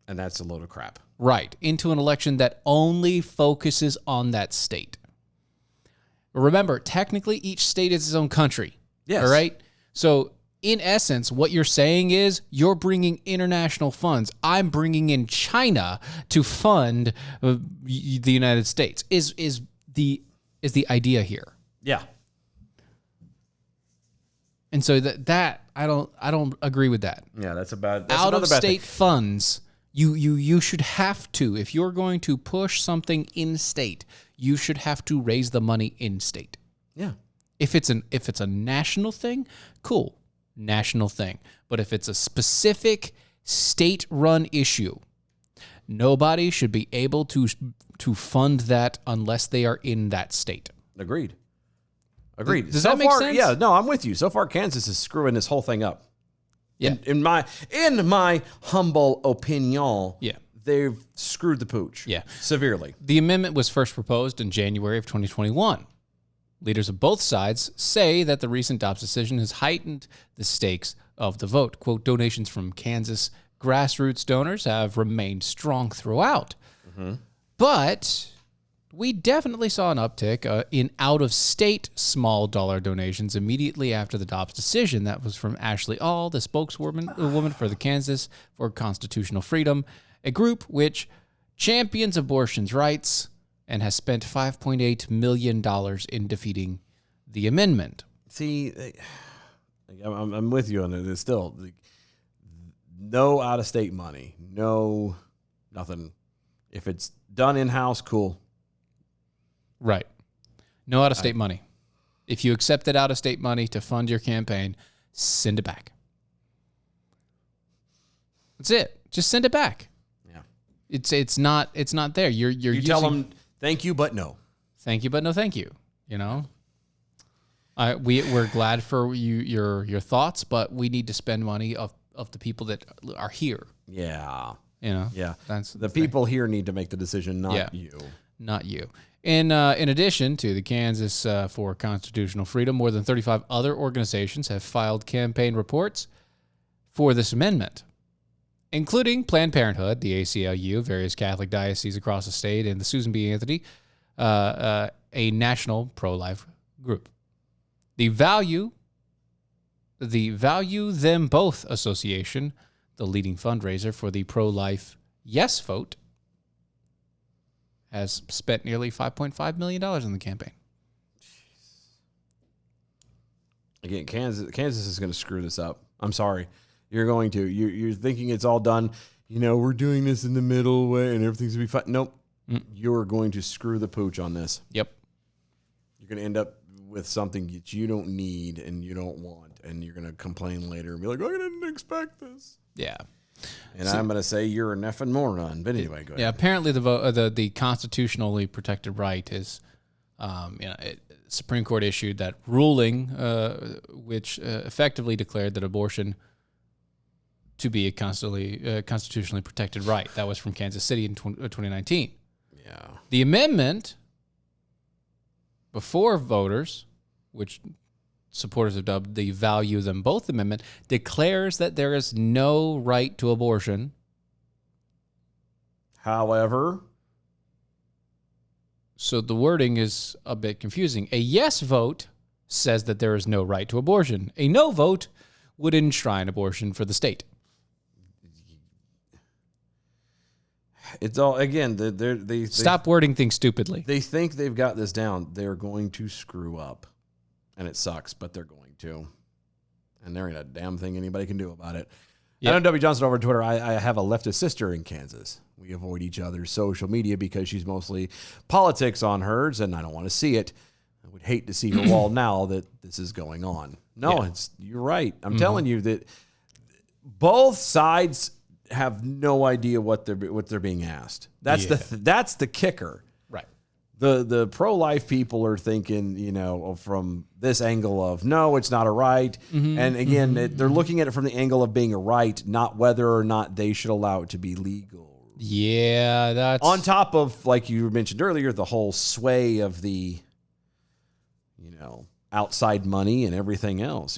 And that's a load of crap. Right. Into an election that only focuses on that state. Remember, technically, each state is its own country. Yes. All right? So, in essence, what you're saying is you're bringing international funds. I'm bringing in China to fund the United States. Is the idea here? Yeah. And so that I don't agree with that. Yeah, that's about Out of state funds, you should have to, if you're going to push something in state, you should have to raise the money in state. Yeah. If it's a national thing, cool, national thing. But if it's a specific state-run issue, nobody should be able to fund that unless they are in that state. Agreed. Agreed. Does so that make far, sense? Yeah, no, I'm with you. So far, Kansas is screwing this whole thing up. Yeah. In my humble opinion, Yeah. they've screwed the pooch. Yeah. Severely. The amendment was first proposed in January of 2021. Leaders of both sides say that the recent Dobbs decision has heightened the stakes of the vote. Quote, donations from Kansas grassroots donors have remained strong throughout. But we definitely saw an uptick in out-of-state small dollar donations immediately after the Dobbs decision. That was from Ashley All, the spokeswoman woman for the Kansas for Constitutional Freedom, a group which champions abortion's rights and has spent $5.8 million in defeating the amendment. See, I'm with you on it. It's still no out-of-state money. No, nothing. If it's done in-house, cool. Right. No out-of-state money. If you accepted out-of-state money to fund your campaign, send it back. That's it. Just send it back. Yeah. It's not there. You're You tell them thank you, but no. thank you, but no thank you. You know? We're glad for your thoughts, but we need to spend money of the people that are here. Yeah. You know? Yeah. That's The people here need to make the decision, not Yeah. you. Not you. In addition to the Kansas for Constitutional Freedom, more than 35 other organizations have filed campaign reports for this amendment, including Planned Parenthood, the ACLU, various Catholic dioceses across the state, and the Susan B. Anthony, a national pro-life group. The Value Them Both Association, the leading fundraiser for the pro-life Yes vote, has spent nearly $5.5 million in the campaign. Again, Kansas is going to screw this up. I'm sorry. You're going to. You're thinking it's all done. You know, we're doing this in the middle way and everything's going to be fine. Nope. You're going to screw the pooch on this. Yep. You're going to end up with something that you don't need and you don't want. And you're going to complain later and be like, I didn't expect this. Yeah. And I'm going to say you're a effing moron. But anyway, go ahead. Yeah. Apparently, the constitutionally protected right is, Supreme Court issued that ruling, which effectively declared that abortion to be a constitutionally protected right. That was from Kansas City in 2019. Yeah. The amendment before voters, which supporters have dubbed the Value Them Both Amendment, declares that there is no right to abortion. However, so the wording is a bit confusing. A yes vote says that there is no right to abortion. A no vote would enshrine abortion for the state. it's all, again, they Stop wording things stupidly. They think they've got this down. They're going to screw up. And it sucks, but they're going to. And there ain't a damn thing anybody can do about it. Yep. I know W. Johnson over Twitter. I have a leftist sister in Kansas. We avoid each other's social media because she's mostly politics on hers, and I don't want to see it. I would hate to see her wall now that this is going on. No, you're right. I'm telling you that both sides have no idea what they're being asked. That's that's the kicker. Right. The pro-life people are thinking, from this angle of, no, it's not a right. And again, they're looking at it from the angle of being a right, not whether or not they should allow it to be legal. Yeah, that's... On top of, like you mentioned earlier, the whole sway of the, outside money and everything else,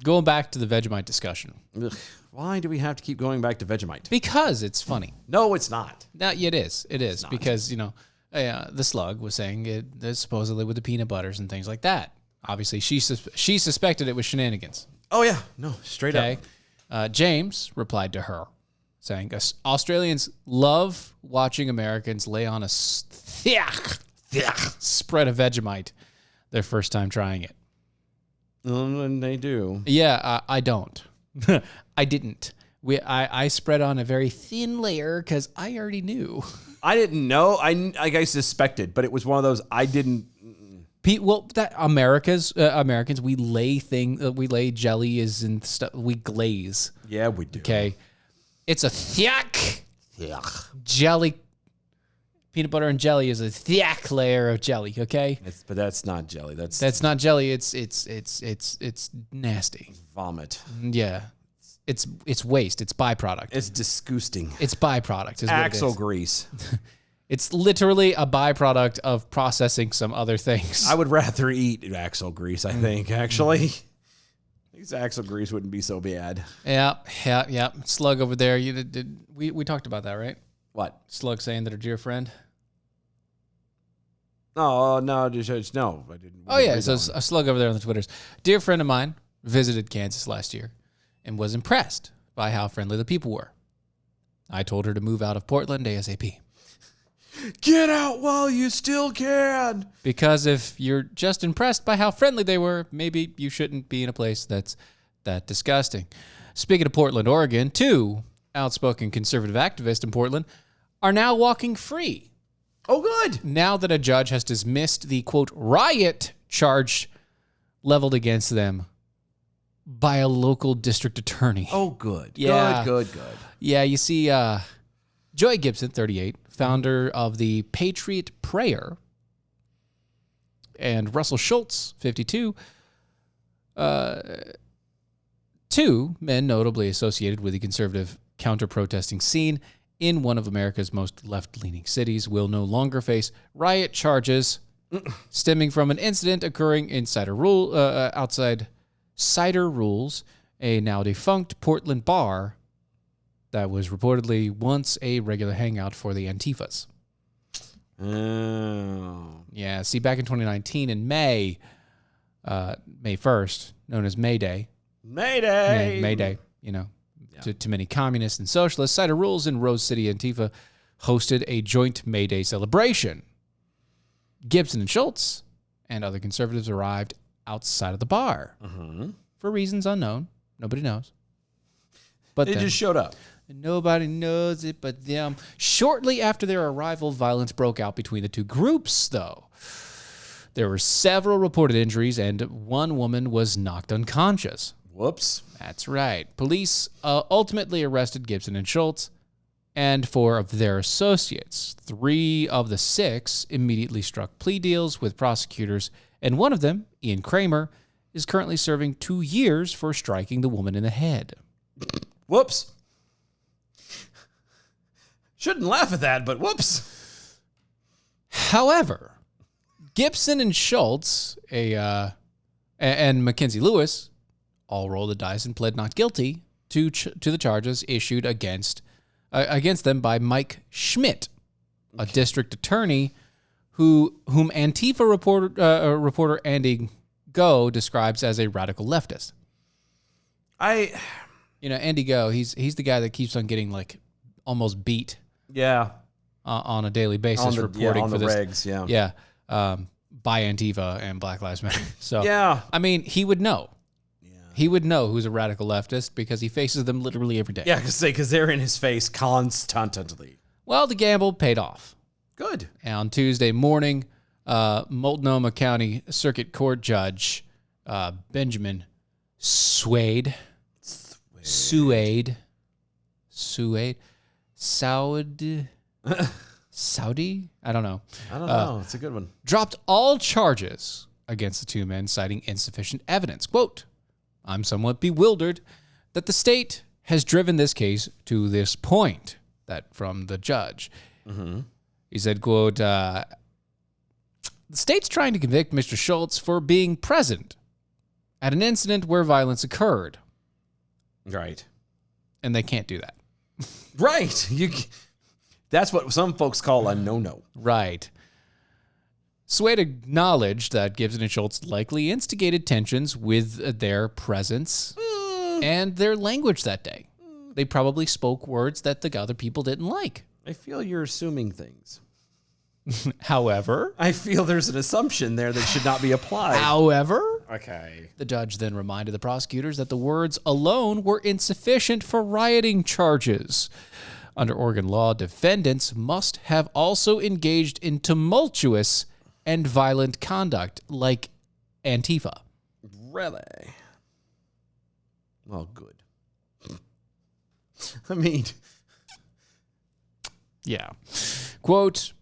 Going back to the Vegemite discussion. Ugh, why do we have to keep going back to Vegemite? Because it's funny. No, it's not. No, it is. It is. Because, the slug was saying it supposedly with the peanut butters and things like that. Obviously, she suspected it was shenanigans. Oh, yeah. No, straight up. James replied to her, saying, Australians love watching Americans lay on a thick spread of Vegemite their first time trying it. And they do. Yeah, I don't. I didn't. I spread on a very thin layer because I already knew. I didn't know. I suspected, but it was one of those I didn't. Well, that Americans, we lay jelly is and stuff. We glaze. Yeah, we do. Okay, it's a thick jelly Peanut butter and jelly is a thick layer of jelly. Okay, But that's not jelly. that's not jelly. It's nasty. vomit. Yeah, it's waste. It's byproduct. It's disgusting. It's byproduct. Is what Axle it is. grease. It's literally a byproduct of processing some other things. I would rather eat axle grease, I think, actually. These axle grease wouldn't be so bad. Yeah. Slug over there. We talked about that, right? What? Slug saying that her dear friend. No, no, I didn't. Oh yeah, so a slug over there on the Twitters. Dear friend of mine visited Kansas last year and was impressed by how friendly the people were. I told her to move out of Portland ASAP. Get out while you still can. Because if you're just impressed by how friendly they were, maybe you shouldn't be in a place that's that disgusting. Speaking of Portland, Oregon, 2 outspoken conservative activists in Portland are now walking free. Oh, good. Now that a judge has dismissed the, quote, riot charge leveled against them by a local district attorney. Oh, good. Yeah. Good. Yeah, you see, Joy Gibson, 38, founder of the Patriot Prayer, and Russell Schultz, 52, 2 men notably associated with the conservative counter-protesting scene in one of America's most left-leaning cities, will no longer face riot charges stemming from an incident occurring outside Cider Rules, a now defunct Portland bar that was reportedly once a regular hangout for the Antifas. Oh. Yeah, see, back in 2019 in May 1st, known as May Day. Mayday. May Day, to many communists and socialists, Cider Rules in Rose City, Antifa hosted a joint May Day celebration. Gibson and Schultz and other conservatives arrived outside of the bar for reasons unknown. Nobody knows. But They just showed up. nobody knows it but them. Shortly after their arrival, violence broke out between the two groups, though. There were several reported injuries, and one woman was knocked unconscious. Whoops. That's right. Police ultimately arrested Gibson and Schultz and 4 of their associates. 3 of the 6 immediately struck plea deals with prosecutors, and one of them, Ian Kramer, is currently serving 2 years for striking the woman in the head. Whoops. Shouldn't laugh at that, but whoops. However, Gibson and Schultz and Mackenzie Lewis all rolled the dice and pled not guilty to the charges issued against them by Mike Schmidt, a district attorney whom Antifa reporter Andy Go describes as a radical leftist. Andy Go, he's the guy that keeps on getting like almost beat on a daily basis reporting for the this. regs, By Antifa and Black Lives Matter. So Yeah. I mean, he would know. He would know who's a radical leftist because he faces them literally every day. Yeah, because they're in his face constantly. Well, the gamble paid off. Good. On Tuesday morning, Multnomah County Circuit Court Judge Benjamin Saudi, I don't know. It's a good one. Dropped all charges against the 2 men, citing insufficient evidence. Quote, I'm somewhat bewildered that the state has driven this case to this point. That from the judge. He said, quote, the state's trying to convict Mr. Schultz for being present at an incident where violence occurred. Right. And they can't do that. Right. That's what some folks call a no-no. Right. Swade acknowledged that Gibson and Schultz likely instigated tensions with their presence and their language that day. They probably spoke words that the other people didn't like. I feel you're assuming things. However, I feel there's an assumption there that should not be applied. Okay. The judge then reminded the prosecutors that the words alone were insufficient for rioting charges. Under Oregon law, defendants must have also engaged in tumultuous and violent conduct, like Antifa. Really? Well, good. I mean, Yeah. Quote,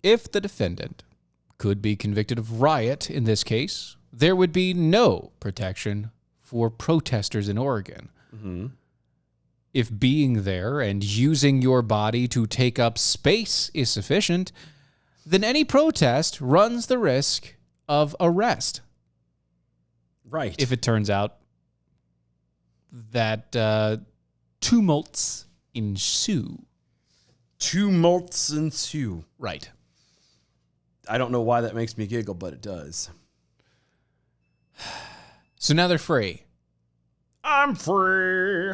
if the defendant could be convicted of riot in this case, there would be no protection for protesters in Oregon. If being there and using your body to take up space is sufficient, then any protest runs the risk of arrest. Right. If it turns out that tumults ensue. Tumults ensue. Right. I don't know why that makes me giggle, but it does. So now they're free. I'm free.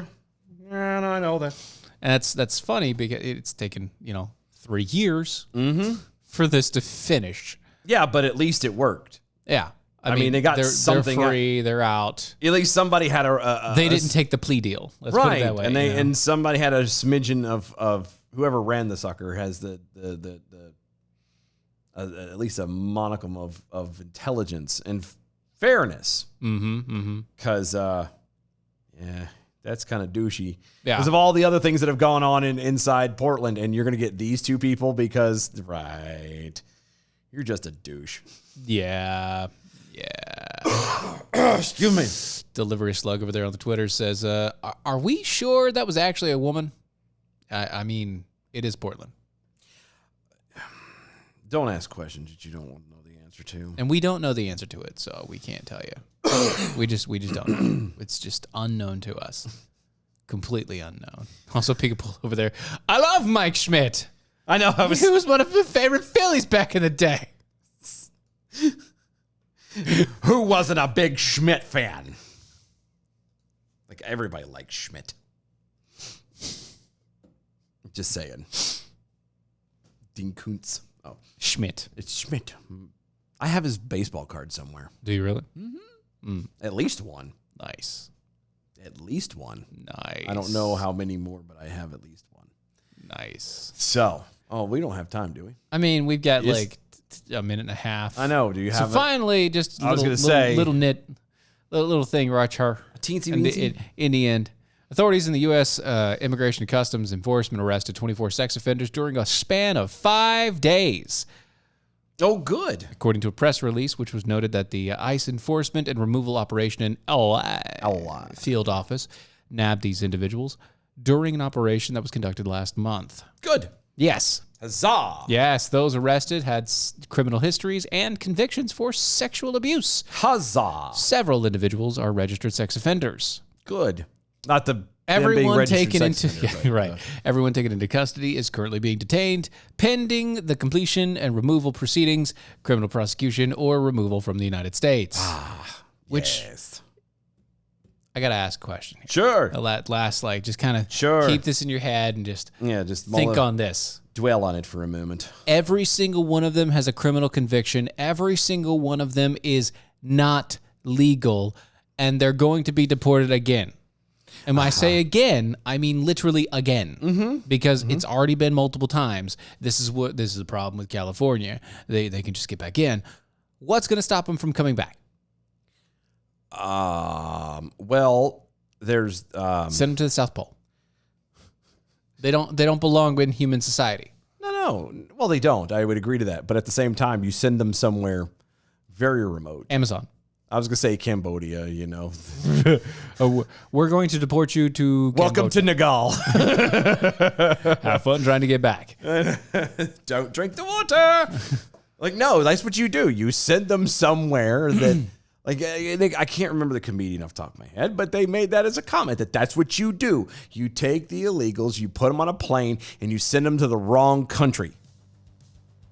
And I know that. And that's funny because it's taken, 3 years for this to finish. Yeah, but at least it worked. Yeah. I mean, they got they're something free, they're out. At least somebody had They didn't take the plea deal. Let's put it that way. And and somebody had a smidgen of whoever ran the sucker has the at least a monicum of intelligence and fairness. Because that's kind of douchey. Yeah. Because of all the other things that have gone on inside Portland, and you're going to get these two people because you're just a douche. Yeah. Excuse me. Delivery Slug over there on the Twitter says, are we sure that was actually a woman? I mean, it is Portland. Don't ask questions that you don't want to know the answer to. And we don't know the answer to it, so we can't tell you. we just don't know. It's just unknown to us. Completely unknown. Also, Peekapoo over there. I love Mike Schmidt. I know. He was one of my favorite Phillies back in the day. Who wasn't a big Schmidt fan? Like, everybody likes Schmidt. Just saying. Dean Koontz. Oh, Schmidt. it's Schmidt. I have his baseball card somewhere. Do you really? At least one. Nice. At least one. Nice. I don't know how many more, but I have at least one. Nice. So, we don't have time, do we? I mean, we've got Yes. like a minute and a half. I know. Do you So have finally, just I was little, gonna say- little thing right here. teensy In the end, authorities in the U.S. Immigration and Customs Enforcement arrested 24 sex offenders during a span of 5 days. Oh, good. According to a press release, which was noted that the ICE enforcement and removal operation in LA field office nabbed these individuals during an operation that was conducted last month. Good. Yes. Huzzah. Yes, those arrested had criminal histories and convictions for sexual abuse. Huzzah. Several individuals are registered sex offenders. Good. Not the Everyone taken into Everyone taken into custody is currently being detained, pending the completion and removal proceedings, criminal prosecution, or removal from the United States. Which yes. I gotta ask a question here. Sure. Last, just kind of Sure. keep this in your head and just Just think on this. dwell on it for a moment. Every single one of them has a criminal conviction. Every single one of them is not legal, and they're going to be deported again. And when I say again, I mean literally again, because it's already been multiple times. This is the problem with California. They can just get back in. What's going to stop them from coming back? Well, there's Send them to the South Pole. They don't belong in human society. no. Well, they don't. I would agree to that. But at the same time, you send them somewhere very remote. Amazon. I was gonna say Cambodia. We're going to deport you to Welcome to Nagal. Have fun trying to get back. Don't drink the water. No, that's what you do. You send them somewhere that, I can't remember the comedian off the top of my head, but they made that as a comment that's what you do. You take the illegals, you put them on a plane, and you send them to the wrong country.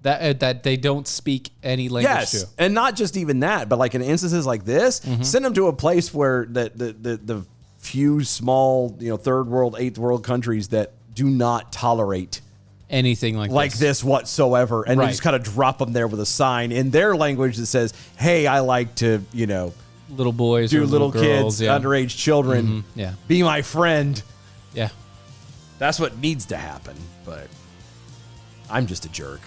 That they don't speak any language to. And not just even that, but in instances like this, send them to a place where the few small, third world, eighth world countries that do not tolerate Anything like this whatsoever, and Right. they just kind of drop them there with a sign in their language that says, "Hey, I like to, little boys do or little girls, kids, yeah. underage children, Yeah. be my friend." Yeah. That's what needs to happen, but I'm just a jerk.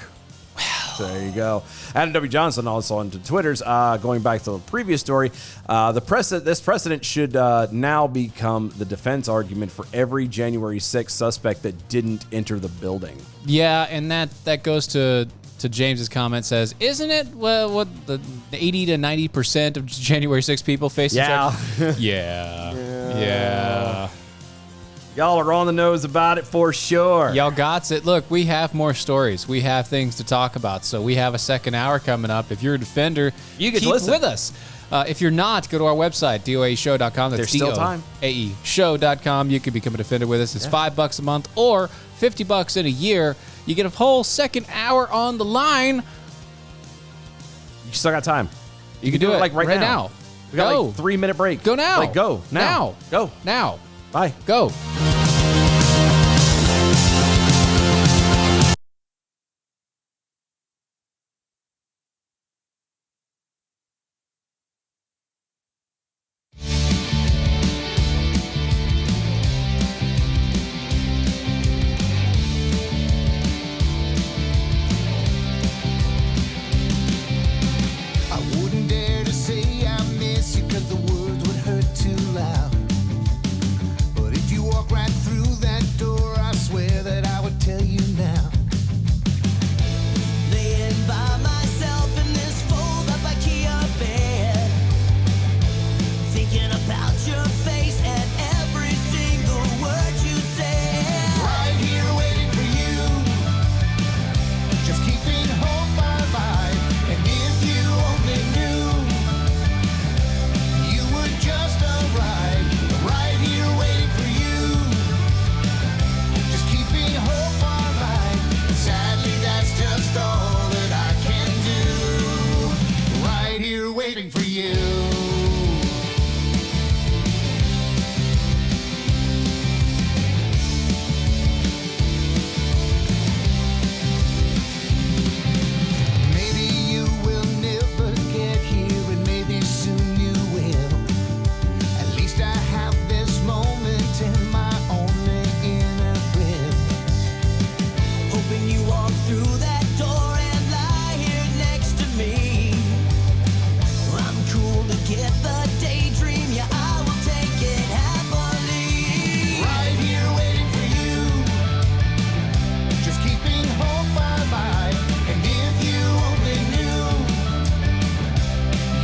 So there you go. Adam W. Johnson also on Twitter's going back to the previous story. This precedent should now become the defense argument for every January 6th suspect that didn't enter the building. Yeah, and that goes to to James's comment says, "Isn't it what the 80 to 90% of January 6 people face?" Yeah. Yeah. Y'all are on the nose about it for sure. Y'all got it. Look, we have more stories. We have things to talk about. So we have a second hour coming up. If you're a Defender, You get to keep listen. with us. If you're not, go to our website, doaeshow.com. That's There's still time. doaeshow.com. You can become a Defender with us. It's $5 a month or $50 in a year. You get a whole second hour on the line. You still got time. You can do it like right now. We got Go. like 3-minute break. Go now. Like go now. Go. Now. Bye. Go. I wouldn't dare to say I miss you 'cause the words would hurt too loud. But if you walk right through that door, I swear that I would tell you now. Laying by myself in this fold-up IKEA bed, thinking about your face and every single word you said. Right here waiting for you, just keeping hope alive. And if you only knew, you would just arrive. Right here waiting for you, just keeping hope alive. Sadly, that's just all that I can do. Right here waiting for you. Maybe you will never get here, and maybe soon you will. At least I have this moment in my only inner thrill. Hoping you walk through that door and lie here next to me. I'm cool to get the daydream, yeah, I will take it happily. Right here waiting for you, just keeping hope alive. And if you only knew,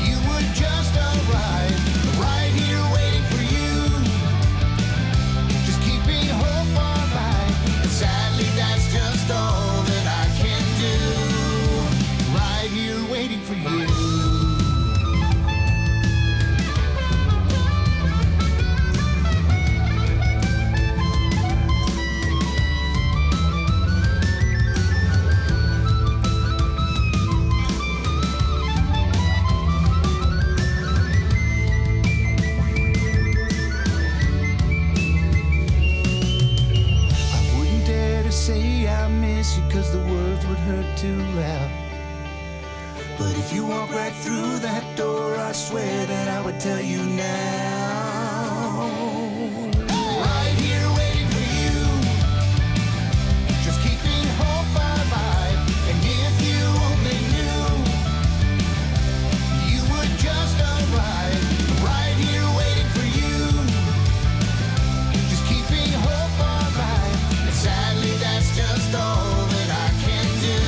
you would just arrive. Right here waiting for you, just keeping hope alive. And sadly, that's just all that I can do. Right here waiting for you. I wouldn't dare to say I miss you 'cause the words would hurt too loud. But if you walk right through that door, I swear that I would tell you now. Right here waiting for you, just keeping hope alive. And if you only knew, you would just arrive. Right here waiting for you, just keeping hope alive. And sadly, that's just all that I can do.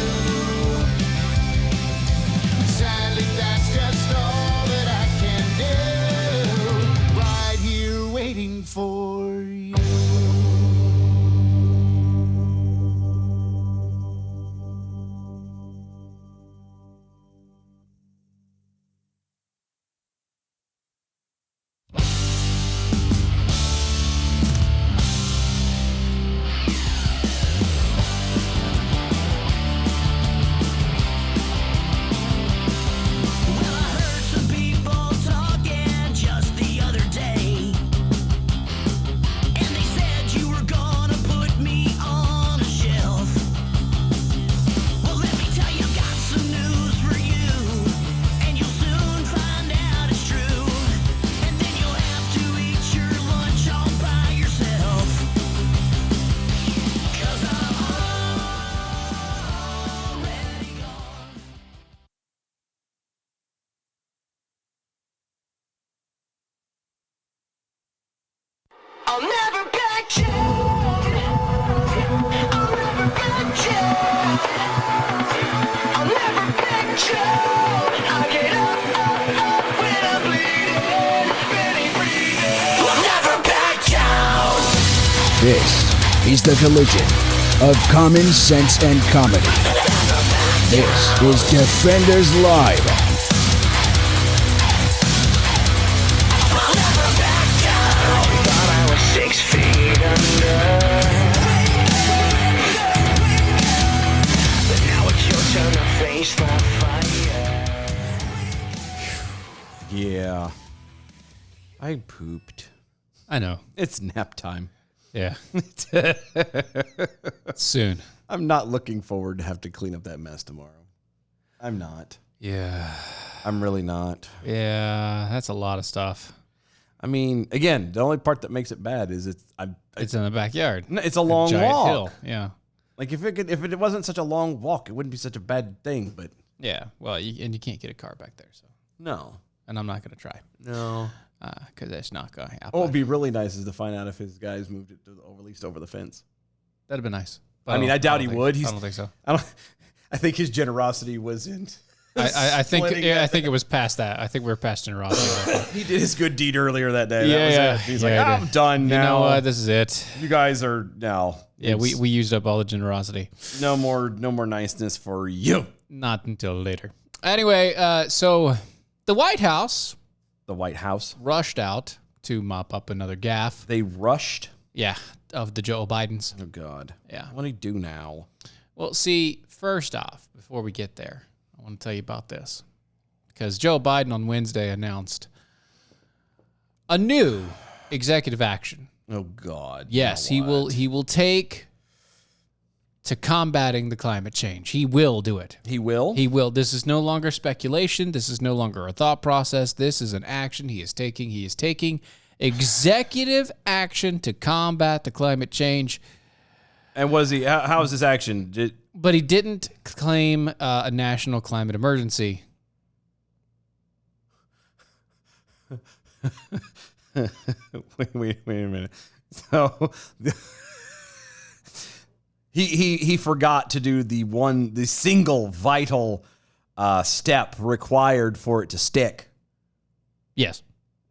Sadly, that's just all that I can do. Right here waiting for you. Well, I heard some people talking just the other day, and This is the collision of common sense and comedy. This is Defenders Live. Yeah. I pooped. I know. It's nap time. Yeah. Soon. I'm not looking forward to have to clean up that mess tomorrow. I'm not. Yeah. I'm really not. Yeah. That's a lot of stuff. I mean, again, the only part that makes it bad is it's in the backyard. it's a long Giant walk. hill. Yeah. Like if it wasn't such a long walk, it wouldn't be such a bad thing. But Yeah. Well, you can't get a car back there. So, no, and I'm not going to try no. because that's not going to happen. What would be really nice is to find out if his guys moved it to at least over the fence. That'd have been nice. I mean, I doubt he would. I don't think so. I think his generosity was in. I think splitting I think it was past that. I think we're past generosity. He did his good deed earlier that day. Yeah, That was yeah. it. He's Yeah, like, I'm done now. You know what? This is it. You guys are now. Yeah, we used up all the generosity. no more niceness for you. Not until later. Anyway, so the White House The White House. rushed out to mop up another gaffe. They rushed. Yeah, of the Joe Bidens. Oh God. Yeah. What do he do now? Well, see, first off, before we get there, I want to tell you about this. Because Joe Biden on Wednesday announced a new executive action. Oh God. Yes, Now what? he will take to combating the climate change. He will do it. He will. He will. This is no longer speculation. This is no longer a thought process. This is an action he is taking. He is taking executive action to combat the climate change. And was he? How is this action? But he didn't claim a national climate emergency. wait a minute. So he forgot to do the single vital step required for it to stick. Yes.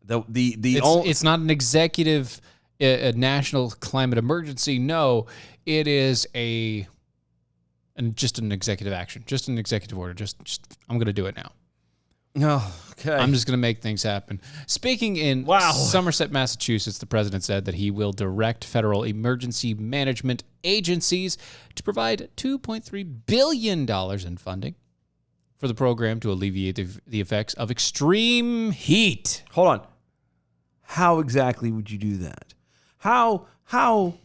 It's It's not an executive, a national climate emergency. No, it is just an executive action, just an executive order. Just I'm going to do it now. Oh, okay. I'm just going to make things happen. Speaking in Somerset, Massachusetts, the president said that he will direct federal emergency management agencies to provide $2.3 billion in funding for the program to alleviate the effects of extreme heat. Hold on. How exactly would you do that? Pardon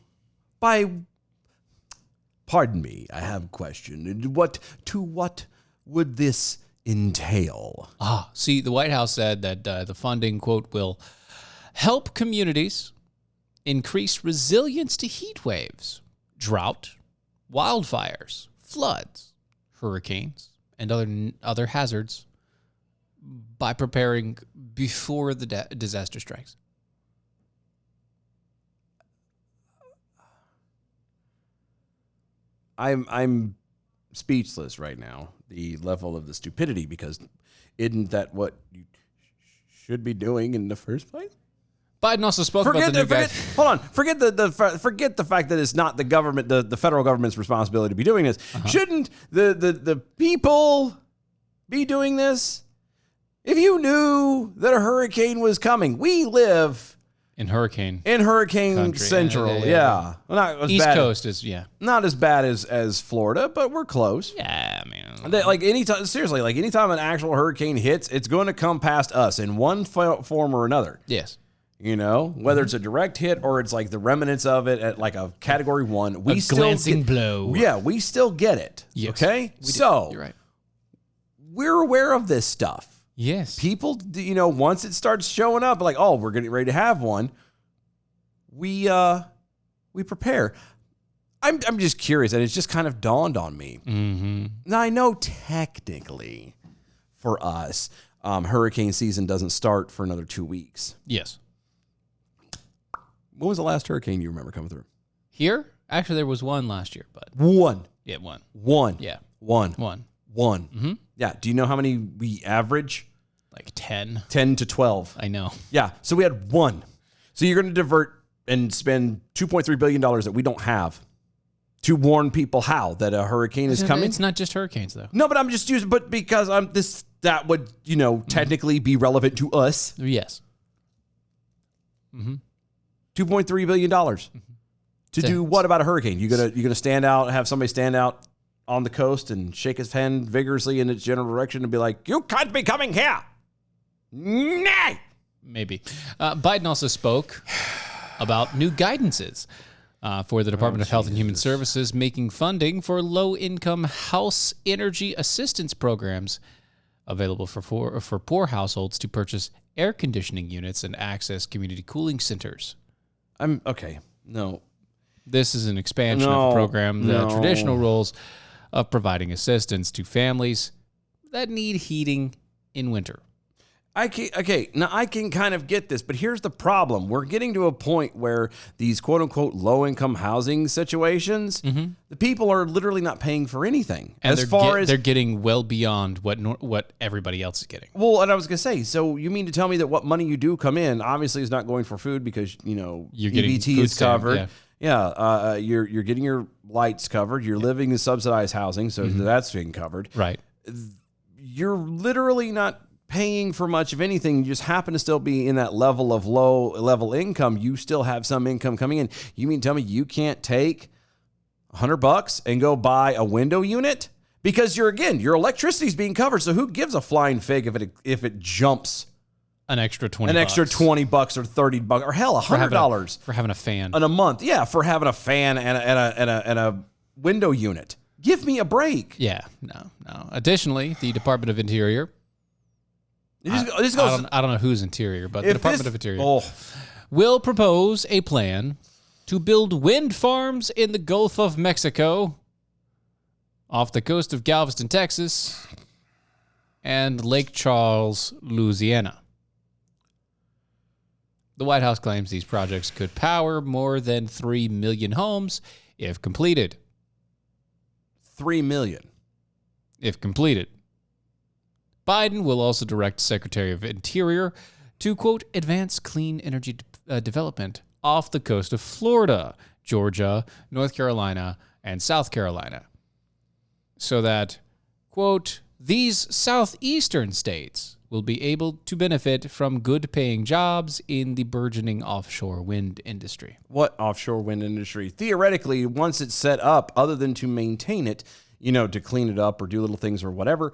me, I have a question. What would this entail? See, the White House said that the funding, quote, will help communities increase resilience to heat waves, drought, wildfires, floods, hurricanes, and other hazards by preparing before the disaster strikes. I'm speechless right now. The level of the stupidity, because isn't that what you should be doing in the first place? Biden also spoke about the new guy. Hold on. Forget the fact that it's not the government, the federal government's responsibility to be doing this. Shouldn't the people be doing this? If you knew that a hurricane was coming, we live in hurricane country. Central. Yeah. Well, not as East bad, Coast is, yeah. not as bad as Florida, but we're close. Yeah, I mean. Anytime an actual hurricane hits, it's going to come past us in one form or another. Yes. You know, whether it's a direct hit or it's like the remnants of it at like a category 1, we still glancing blow. Yeah, we still get it. Yes. Okay, So you're right. We're aware of this stuff. Yes. People, once it starts showing up, like, oh, we're getting ready to have one. We prepare. I'm just curious, and it's just kind of dawned on me. Mm-hmm. Now I know technically, for us, hurricane season doesn't start for another 2 weeks. Yes. When was the last hurricane you remember coming through? Here? Actually, there was one last year, but One. yeah, one. One. Yeah. One. One. 1. Mm-hmm. Yeah. Do you know how many we average? Like 10. 10 to 12. I know. Yeah. So we had 1. So you're going to divert and spend $2.3 billion that we don't have to warn people how that a hurricane is coming. It's not just hurricanes, though. No, but I'm just using, but because that would, technically be relevant to us. Yes. $2.3 billion to do what about a hurricane? You gonna stand out, have somebody stand out on the coast and shake his hand vigorously in its general direction and be like, "You can't be coming here." Nay. Maybe. Biden also spoke about new guidances for the Department of Health and Human Services, making funding for low-income house energy assistance programs available for poor households to purchase air conditioning units and access community cooling centers. I'm okay. No. This is an expansion of the program, the traditional roles of providing assistance to families that need heating in winter. Now I can kind of get this, but here's the problem. We're getting to a point where these quote unquote low income housing situations, the people are literally not paying for anything. And as they're getting well beyond what everybody else is getting. Well, and I was going to say, so you mean to tell me that what money you do come in obviously is not going for food because, You're getting EBT food is covered. stamp, You're getting your lights covered. You're living in subsidized housing, so that's being covered. Right. You're literally not paying for much of anything. You just happen to still be in that level of low level income. You still have some income coming in. You mean to tell me you can't take $100 and go buy a window unit? Because your electricity is being covered. So who gives a flying fig if it jumps An extra $20. an extra $20 or $30 or hell $100 for having a fan in a month? Yeah, for having a fan and a window unit. Give me a break. Yeah, no. Additionally, the Department of Interior. This goes. I don't know whose interior, but the Department of Interior Oh, will propose a plan to build wind farms in the Gulf of Mexico, off the coast of Galveston, Texas, and Lake Charles, Louisiana. The White House claims these projects could power more than 3 million homes if completed. 3 million. If completed. Biden will also direct Secretary of Interior to, quote, advance clean energy development off the coast of Florida, Georgia, North Carolina, and South Carolina, so that, quote, these southeastern states will be able to benefit from good-paying jobs in the burgeoning offshore wind industry. What offshore wind industry? Theoretically, once it's set up, other than to maintain it, to clean it up or do little things or whatever,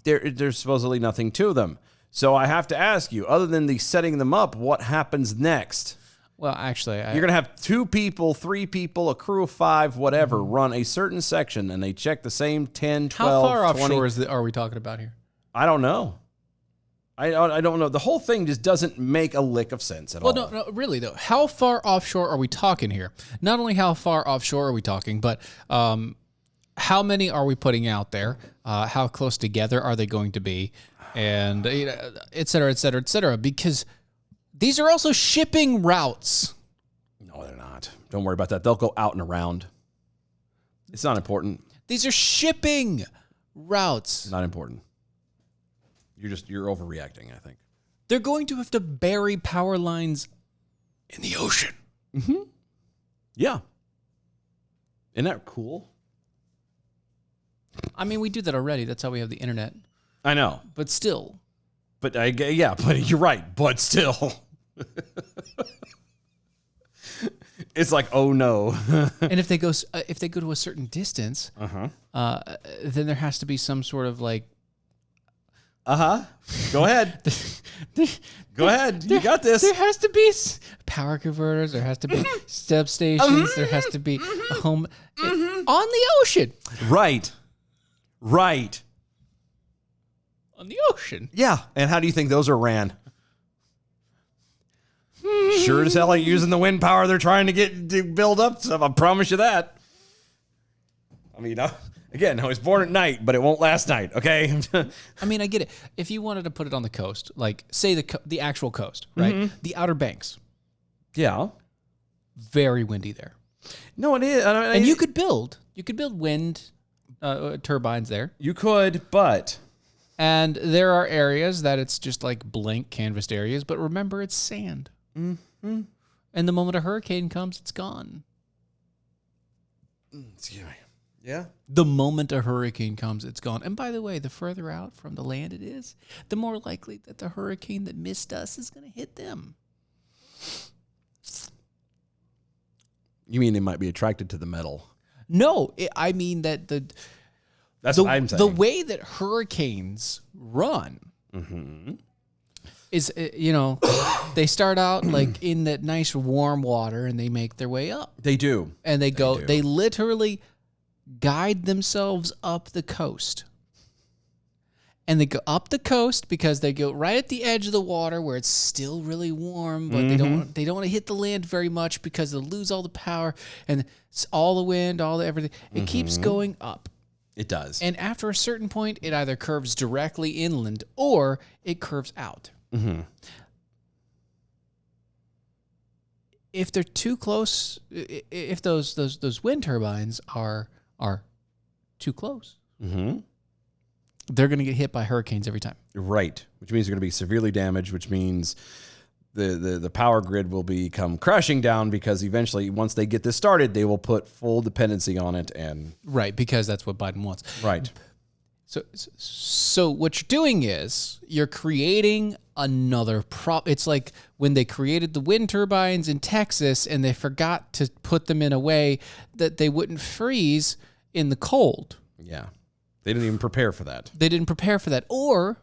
there's supposedly nothing to them. So I have to ask you, other than the setting them up, what happens next? Well, actually, You're going to have 2 people, 3 people, a crew of 5, whatever, run a certain section, and they check the same 10, 12, how far 20. offshore are we talking about here? I don't know. I don't know. The whole thing just doesn't make a lick of sense at all. Well, no, really, though. How far offshore are we talking here? Not only how far offshore are we talking, but how many are we putting out there? How close together are they going to be? And, et cetera, et cetera, et cetera. Because these are also shipping routes. No, they're not. Don't worry about that. They'll go out and around. It's not important. These are shipping routes. Not important. You're overreacting, I think. They're going to have to bury power lines in the ocean. Mm-hmm. Yeah. Isn't that cool? I mean, we do that already. That's how we have the internet. I know. But still. But you're right. But still. It's like, oh no. And if they go to a certain distance, then there has to be some sort of like. Go ahead. Go ahead. You got this. There has to be power converters. There has to be substations. There has to be a home on the ocean. Right. On the ocean. Yeah. And how do you think those are ran? Sure as hell ain't using the wind power they're trying to build up. So I promise you that. I mean, again, I was born at night, but it won't last night, okay? I mean, I get it. If you wanted to put it on the coast, like say the actual coast, right? The Outer Banks. Yeah. Very windy there. No, it is. And you could build wind turbines there. You could, but And there are areas that it's just like blank canvassed areas, but remember, it's sand. Mm-hmm. And the moment a hurricane comes, it's gone. excuse me. Yeah. The moment a hurricane comes, it's gone. And by the way, the further out from the land it is, the more likely that the hurricane that missed us is going to hit them. You mean they might be attracted to the metal? No, I mean that That's what I'm saying. the way that hurricanes run is, they start out like in that nice warm water and they make their way up. They do. And they literally guide themselves up the coast. And they go up the coast because they go right at the edge of the water where it's still really warm, but they don't want to hit the land very much because they'll lose all the power and it's all the wind, all the everything. It keeps going up. It does. And after a certain point, it either curves directly inland or it curves out. If they're too close, if those wind turbines are too close, they're going to get hit by hurricanes every time. Right. Which means they're going to be severely damaged, which means the power grid will become crashing down because eventually, once they get this started, they will put full dependency on it. And Right, because that's what Biden wants. right. So what you're doing is you're creating another problem. It's like when they created the wind turbines in Texas and they forgot to put them in a way that they wouldn't freeze in the cold. Yeah. They didn't even prepare for that. They didn't prepare for that. Or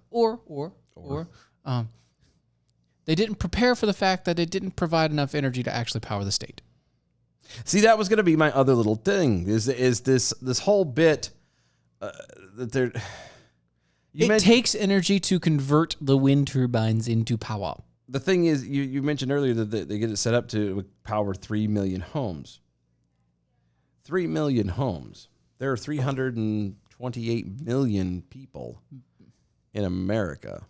they didn't prepare for the fact that it didn't provide enough energy to actually power the state. See, that was going to be my other little thing. Is this whole bit that they're. It takes energy to convert the wind turbines into power. The thing is, you mentioned earlier that they get it set up to power 3 million homes. 3 million homes. There are 328 million people in America.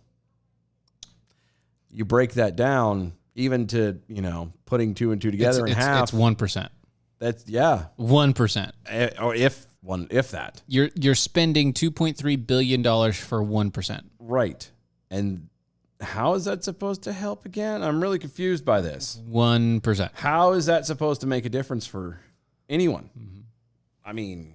You break that down, even to putting 2 and 2 together in half. It's 1%. That's 1%. Or if that. You're spending $2.3 billion for 1%. Right. And how is that supposed to help again? I'm really confused by this. 1%. How is that supposed to make a difference for anyone? I mean,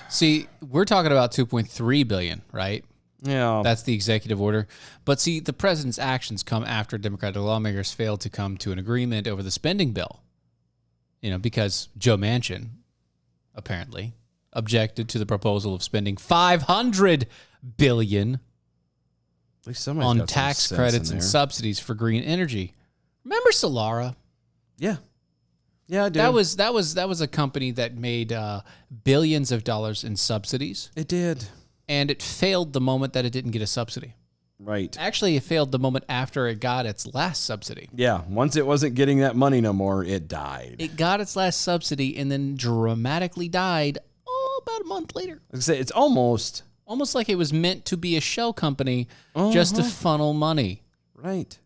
see, we're talking about 2.3 billion, right? yeah. That's the executive order. But see, the president's actions come after Democratic lawmakers failed to come to an agreement over the spending bill. Because Joe Manchin apparently objected to the proposal of spending $500 billion At least somebody's on got some tax sense credits in and there. subsidies for green energy. Remember Solara? Yeah. Yeah, I do. That was a company that made billions of dollars in subsidies, It did. and it failed the moment that it didn't get a subsidy. Right. Actually, it failed the moment after it got its last subsidy. Yeah. Once it wasn't getting that money no more, it died. It got its last subsidy and then dramatically died about a month later. Like I say, it's almost Almost like it was meant to be a shell company just to funnel money, right.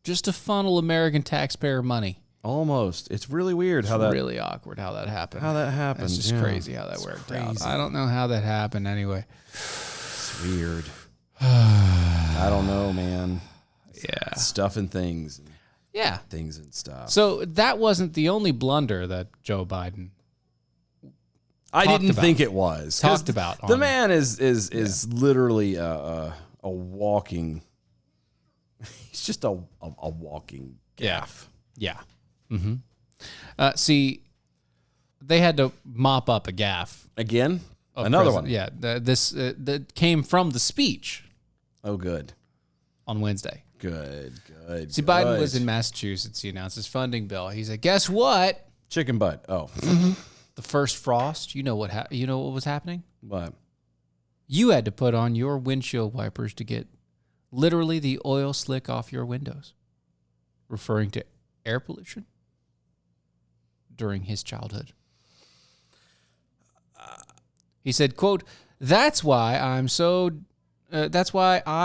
just to funnel American taxpayer money. Almost. It's really weird how that Really awkward how that happened. happened. It's just yeah. crazy how that worked out. crazy. I don't know how that happened anyway. It's weird. I don't know, man. Yeah. Stuff and things. Yeah. Things and stuff. So that wasn't the only blunder that Joe Biden I talked didn't about. think it was. 'Cause Talked about The on- man is literally a walking. He's just a walking gaff. Yeah. Mm-hmm. See, they had to mop up a gaffe. Again, of another President- one. Yeah. This that came from the speech Oh, good, on Wednesday. good. See, Biden was in Massachusetts. He announced his funding bill. He said, "Guess what? chicken butt. Oh, The first frost. You know what? You know what was happening? what? You had to put on your windshield wipers to get literally the oil slick off your windows," referring to air pollution during his childhood. He said, "Quote: That's why I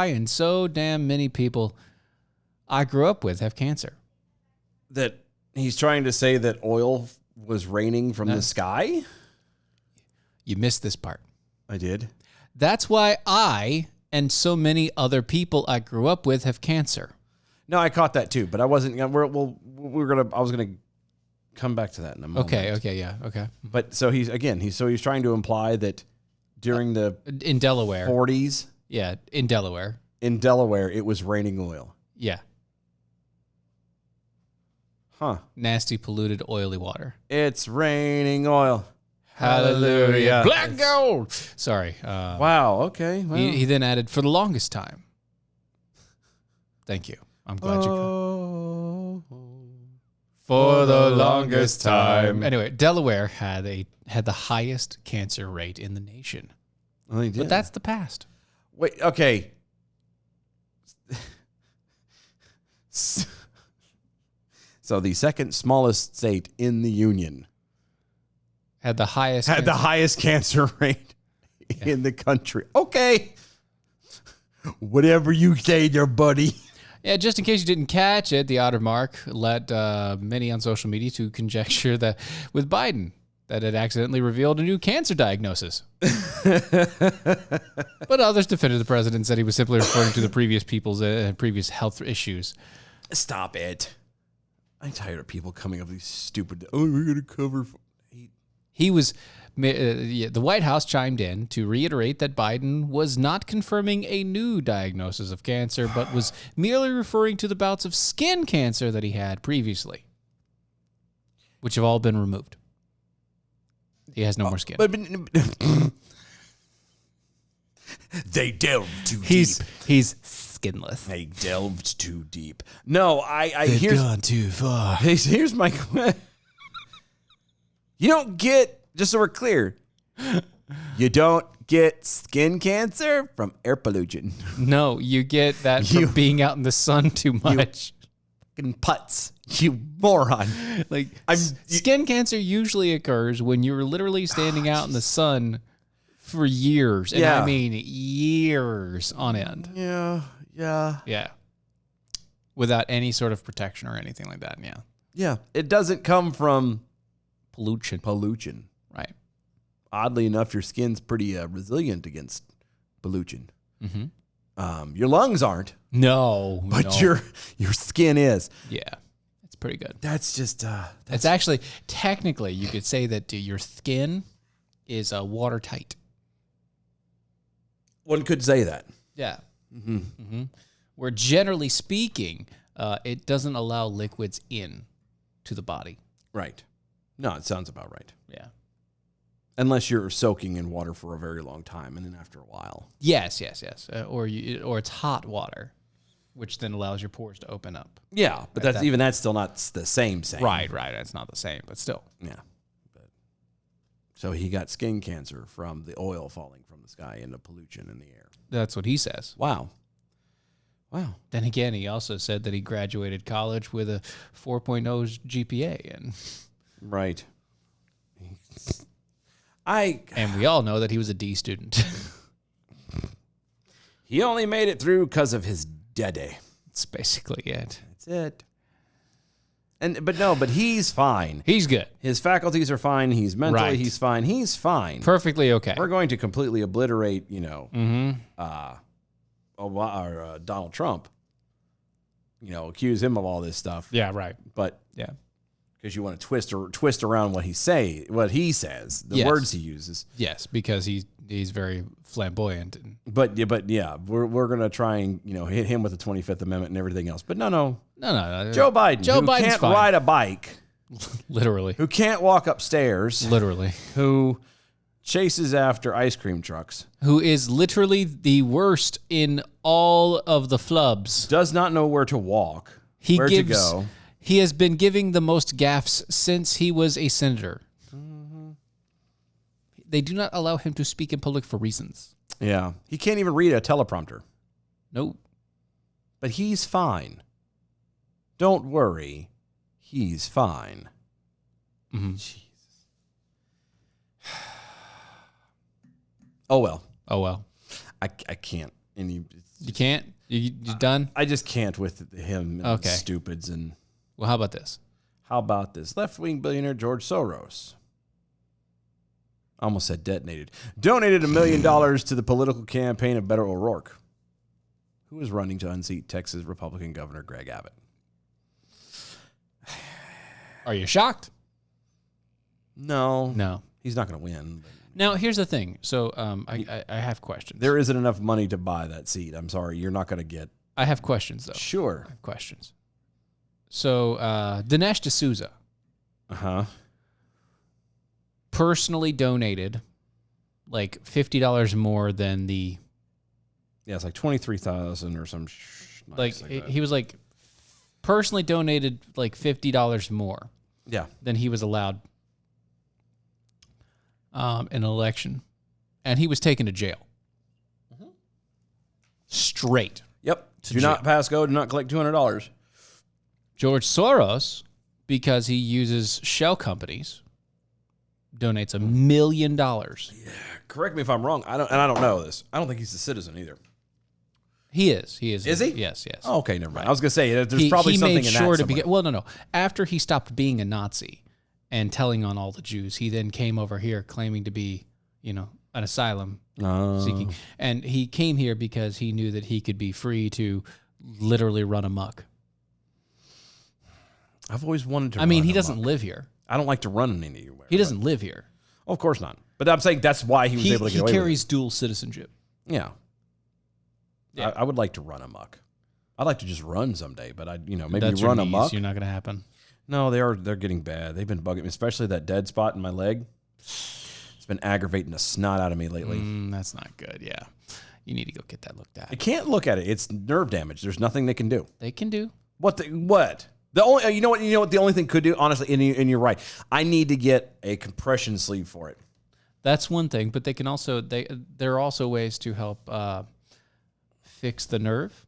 and so damn many people I grew up with have cancer." That he's trying to say that oil was raining from the sky. You missed this part. I did. That's why I and so many other people I grew up with have cancer. No, I caught that too, but I wasn't. I was gonna come back to that in a moment. Okay, yeah, okay. But so he's trying to imply that during the In Delaware. 40s Yeah, in Delaware. in Delaware, it was raining oil. Yeah. Huh. Nasty, polluted, oily water. It's raining oil. Hallelujah. Black gold. Sorry. Wow. Okay. Well. He then added, for the longest time. Thank you. I'm glad you Oh. for the longest time. Anyway, Delaware had the highest cancer rate in the nation. Well, he did. But that's the past. Wait. Okay. So the second smallest state in the union Had the highest had the highest cancer rate in the country. Okay. Whatever you say there, buddy. Yeah, just in case you didn't catch it, the Otter Mark led many on social media to conjecture that with Biden, that it accidentally revealed a new cancer diagnosis. But others defended the president and said he was simply referring to the previous previous health issues. Stop it. I'm tired of people coming up with these stupid. Oh, we're gonna cover. He was, the White House chimed in to reiterate that Biden was not confirming a new diagnosis of cancer, but was merely referring to the bouts of skin cancer that he had previously, which have all been removed. He has no more skin. But they delved too deep. He's skinless. They delved too deep. No, here's gone too far. here's my. You don't get, just so we're clear, you don't get skin cancer from air pollution. No, you get that from being out in the sun too much. Fucking putz, you moron. Like skin cancer usually occurs when you're literally standing out in the sun for years, and Yeah. I mean years on end. Yeah. Yeah, without any sort of protection or anything like that. Yeah, Yeah. It doesn't come from pollution. Right. Oddly enough, your skin's pretty resilient against pollution. Mm-hmm. Your lungs aren't, No, but no. your skin is. Yeah, it's pretty good. That's just It's actually technically you could say that your skin is watertight. one could say that. Yeah. Mm-hmm. Where generally speaking, it doesn't allow liquids in to the body. Right. No, it sounds about right. Yeah. Unless you're soaking in water for a very long time, and then after a while. Yes. Or it's hot water, which then allows your pores to open up. Yeah, but that's still not the same. Right. It's not the same, but still. Yeah. So he got skin cancer from the oil falling from the sky into pollution in the air. That's what he says. Wow. Then again, he also said that he graduated college with a 4.0 GPA, and Right. and we all know that he was a D student. He only made it through because of his daddy. That's basically it. That's it. But he's fine. He's good. His faculties are fine. He's mentally, Right. he's fine. He's fine. Perfectly okay. We're going to completely obliterate, Donald Trump. Accuse him of all this stuff. Yeah, right. But Yeah. because you want to twist around what he says, the Yes. words he uses. Yes, because he's very flamboyant. But yeah, we're gonna try and hit him with the 25th Amendment and everything else. But no. No. Joe Biden, Joe who Biden's can't fine. ride a bike, Literally. who can't walk upstairs, Literally. who chases after ice cream trucks, Who is literally the worst in all of the flubs. does not know where to walk, He where gives. to go. He has been giving the most gaffes since he was a senator. They do not allow him to speak in public for reasons. Yeah, he can't even read a teleprompter. No. But he's fine. Don't worry, he's fine. Jesus. Oh well, Oh well. I can't. You can't. You done? I just can't with him and Okay. stupids. And Well, how about this? how about this left-wing billionaire George Soros? I almost said detonated. Donated $1 million to the political campaign of Beto O'Rourke, who is running to unseat Texas Republican Governor Greg Abbott. Are you shocked? No. No. He's not going to win. But Now, here's the thing. So I have questions. there isn't enough money to buy that seat. I'm sorry. You're not going to get. I have questions, though. Sure. I have questions. So Dinesh D'Souza Uh-huh. personally donated like $50 more than the Yeah, it's like 23,000 or some like that. he was like personally donated like $50 more Yeah. than he was allowed in an election, and he was taken to jail. Straight. Yep. To Do not pass go. Do not collect $200. George Soros, because he uses shell companies, donates $1 million. Correct me if I'm wrong. I don't know this. I don't think he's a citizen either. He is. He is. Is he? Yes. Yes. Oh, okay, never mind. I was going to say there's he, probably he something made in sure that to be. somewhere. Well, no. After he stopped being a Nazi and telling on all the Jews, he then came over here claiming to be, an asylum seeking, and he came here because he knew that he could be free to literally run amok. I've always wanted to. I mean, run he doesn't amok. live here. I don't like to run anywhere. He doesn't live here. Oh, of course not. But I'm saying that's why he was able to get away carries dual citizenship. with it. Yeah. I would like to run amok. I'd like to just run someday, but maybe That's run your knees. amok. You're not going to happen. No, they're getting bad. They've been bugging me, especially that dead spot in my leg. It's been aggravating the snot out of me lately. That's not good. Yeah, you need to go get that looked I at. can't look at it. It's nerve damage. There's nothing they can do. They can do. What? The only you know what the only thing could do, honestly, and you're right. I need to get a compression sleeve for it. That's one thing, but they can also there are also ways to help fix the nerve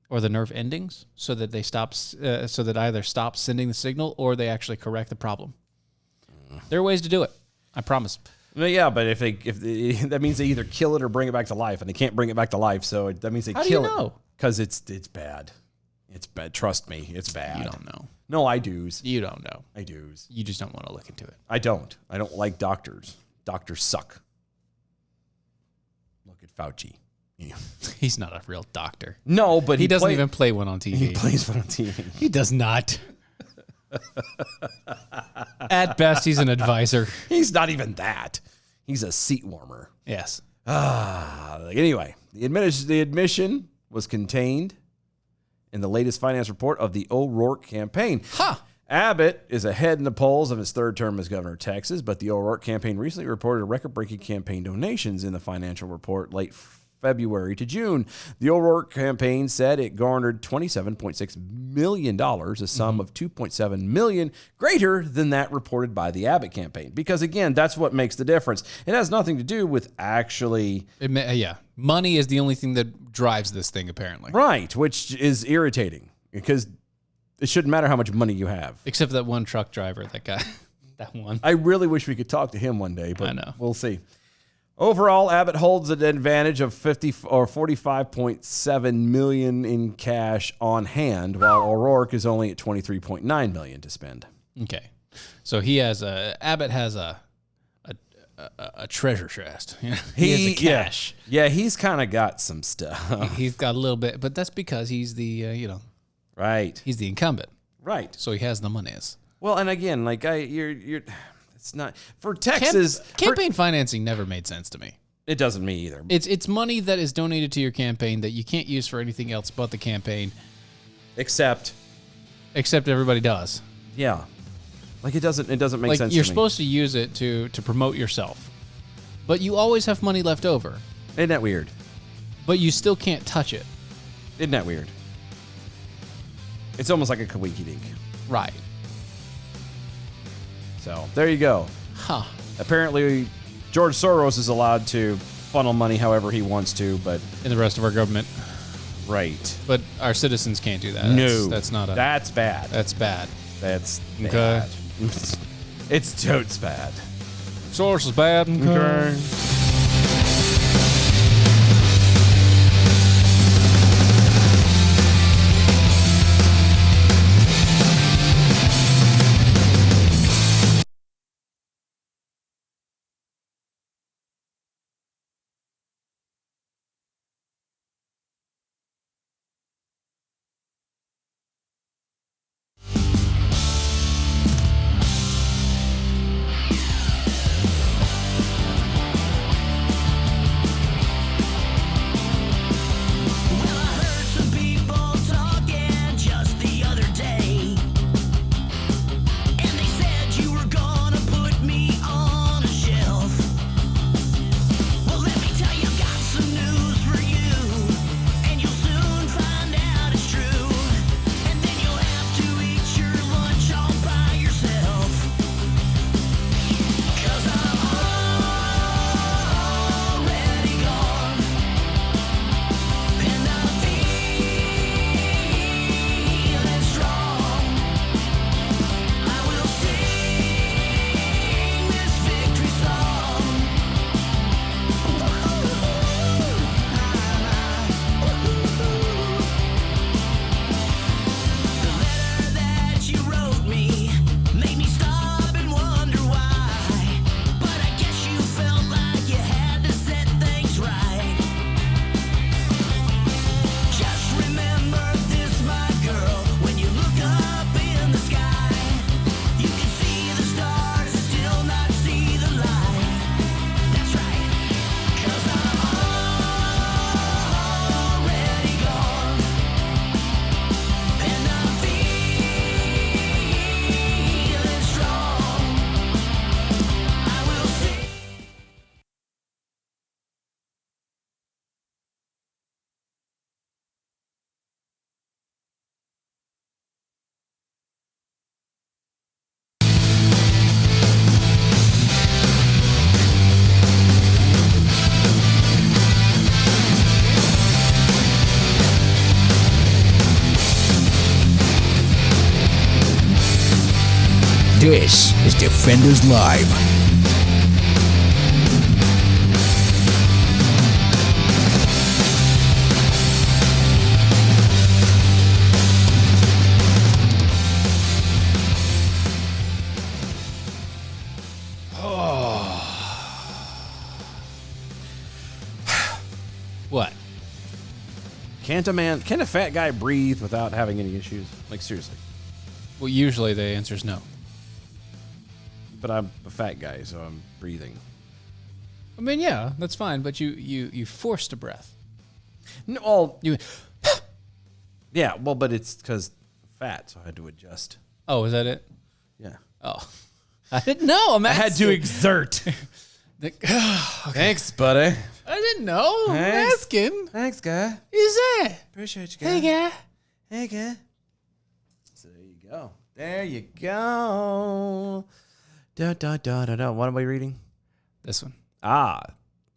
or the nerve endings so that they stop so that either stop sending the signal or they actually correct the problem. There are ways to do it. I promise. Well, yeah, but if that means they either kill it or bring it back to life, and they can't bring it back to life, so that means they How do kill you it. know? Because it's bad. It's bad. Trust me, it's bad. You don't know. No, I do's. You don't know. I do's. You just don't want to look into it. I don't. I don't like doctors. Doctors suck. Look at Fauci. Yeah. He's not a real doctor. No, but He doesn't even play one on TV. He plays one on TV. He does not. At best, he's an advisor. He's not even that. He's a seat warmer. Yes. Anyway, the admission was contained in the latest finance report of the O'Rourke campaign. Abbott is ahead in the polls of his third term as governor of Texas, but the O'Rourke campaign recently reported record-breaking campaign donations in the financial report late February to June. The O'Rourke campaign said it garnered $27.6 million, a sum of $2.7 million greater than that reported by the Abbott campaign. Because again, that's what makes the difference. It has nothing to do with actually... Money is the only thing that drives this thing, apparently. Right, which is irritating because it shouldn't matter how much money you have. Except for that one truck driver, that guy. That one. I really wish we could talk to him one day, but I know. We'll see. Overall, Abbott holds an advantage of 45.7 million in cash on hand, while O'Rourke is only at 23.9 million to spend. Okay. So Abbott has a treasure chest. He has a cash. Yeah, he's kind of got some stuff. He's got a little bit, but that's because he's the Right. he's the incumbent. Right. So he has the monies. Well, and again, like you're it's not for Texas. Campaign financing never made sense to me. It doesn't me either. It's money that is donated to your campaign that you can't use for anything else but the campaign, Except everybody does. yeah. Like it doesn't make Like sense you're to me. supposed to use it to promote yourself. But you always have money left over. Isn't that weird? But you still can't touch it. Isn't that weird? It's almost like a kawiki dink. Right. So there you go. Huh. Apparently, George Soros is allowed to funnel money however he wants to, but In the rest of our government. right. But our citizens can't do that. No, That's not a That's bad. that's bad. That's Okay. bad. It's totes bad. Source is bad. Okay. This is Defenders Live. What? Can a fat guy breathe without having any issues? Like, seriously. Well, usually the answer is no. But I'm a fat guy, so I'm breathing. I mean, yeah, that's fine, but you forced a breath. No, well, You. yeah, well, but it's because fat, so I had to adjust. Oh, is that it? Yeah. Oh, I didn't know. I'm I had to asking. exert. Thanks, buddy. I didn't know. I'm Thanks. asking. Thanks, guy. Is that? Appreciate you, guy. Hey, guy. Hey, guy. So there you go. There you go. Da, da, da, da, da. What am I reading? This one.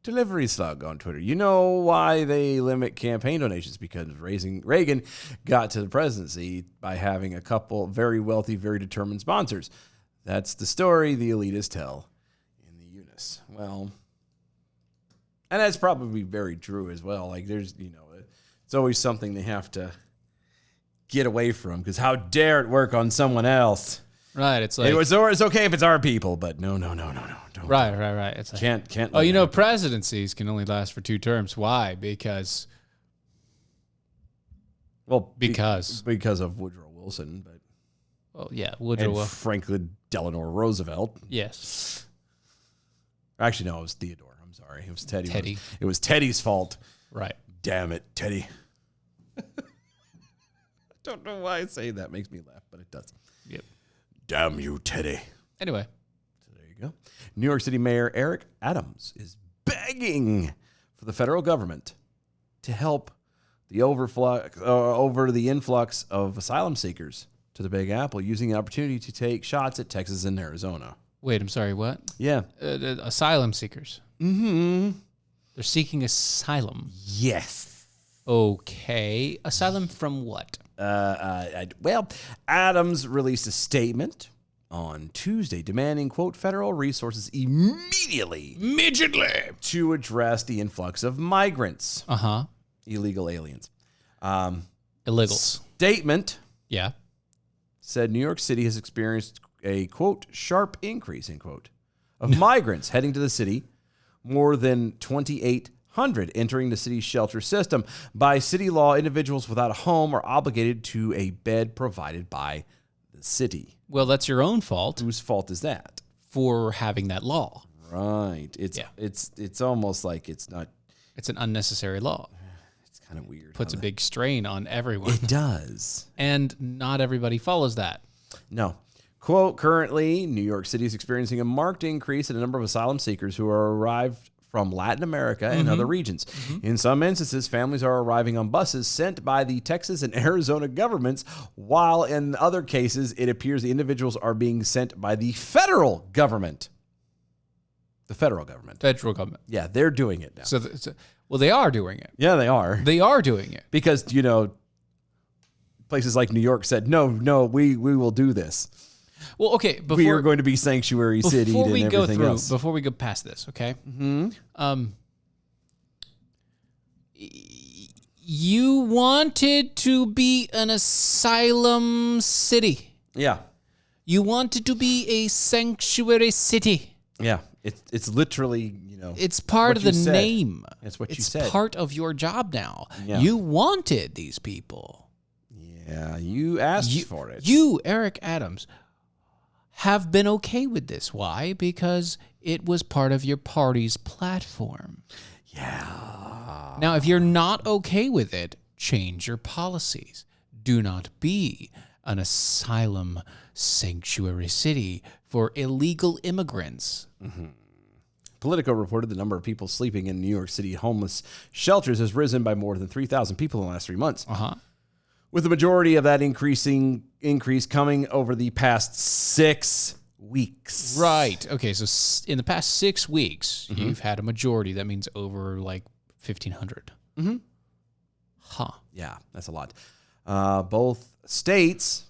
Delivery slug on Twitter. You know why they limit campaign donations? Because Reagan got to the presidency by having a couple very wealthy, very determined sponsors. That's the story the elitists tell in the Eunice. Well, and that's probably very true as well. Like, there's, it's always something they have to get away from, because how dare it work on someone else? Right. It's like. It's okay if it's our people, but no. Don't. Right. It's like. Can't. Oh, you know, presidencies can only last for 2 terms. Why? Because because of Woodrow Wilson, but well, yeah, Woodrow. and Franklin Delano Roosevelt. Yes. Actually, no, it was Theodore. I'm sorry, it was Teddy. Teddy. It was Teddy's fault. Right. Damn it, Teddy. I don't know why I say that. Makes me laugh, but it does. Yep. Damn you, Teddy. Anyway. So there you go. New York City Mayor Eric Adams is begging for the federal government to help the over the influx of asylum seekers to the Big Apple, using the opportunity to take shots at Texas and Arizona. Wait, I'm sorry. What? Yeah. Asylum seekers. Mm-hmm. They're seeking asylum. Yes. Okay. Asylum from what? Well, Adams released a statement on Tuesday demanding, quote, federal resources immediately to address the influx of migrants, illegal aliens. Illegals. Statement Yeah. said New York City has experienced a, quote, sharp increase, end quote, of migrants heading to the city, more than 2,800 entering the city's shelter system. By city law, individuals without a home are obligated to a bed provided by the city. Well, that's your own fault Whose fault is that? for having that law. Right. It's almost like it's not. It's an unnecessary law. It's kind of weird. Puts a big strain on everyone. It does. And not everybody follows that. No. Quote, currently, New York City is experiencing a marked increase in the number of asylum seekers who are arrived from Latin America and other regions. In some instances, families are arriving on buses sent by the Texas and Arizona governments, while in other cases, it appears the individuals are being sent by the federal government. The federal government. Federal government. Yeah, they're doing it now. Well, they are doing it. Yeah, they are. They are doing it. Because, places like New York said, no, we will do this. Well, okay. We are going to be sanctuary city and everything else. Before we go past this, okay? You wanted to be an asylum city. Yeah. You wanted to be a sanctuary city. Yeah. It's literally, It's part what of the you said. name. It's what you It's said. part of your job now. Yeah. You wanted these people. Yeah, you asked for it. You, Eric Adams, have been okay with this. Why? Because it was part of your party's platform. Yeah. Now, if you're not okay with it, change your policies. Do not be an asylum sanctuary city for illegal immigrants. Politico reported the number of people sleeping in New York City homeless shelters has risen by more than 3,000 people in the last 3 months. With the majority of that increase coming over the past 6 weeks. Right. Okay. So in the past 6 weeks, you've had a majority. That means over like 1,500. Yeah, that's a lot. Both states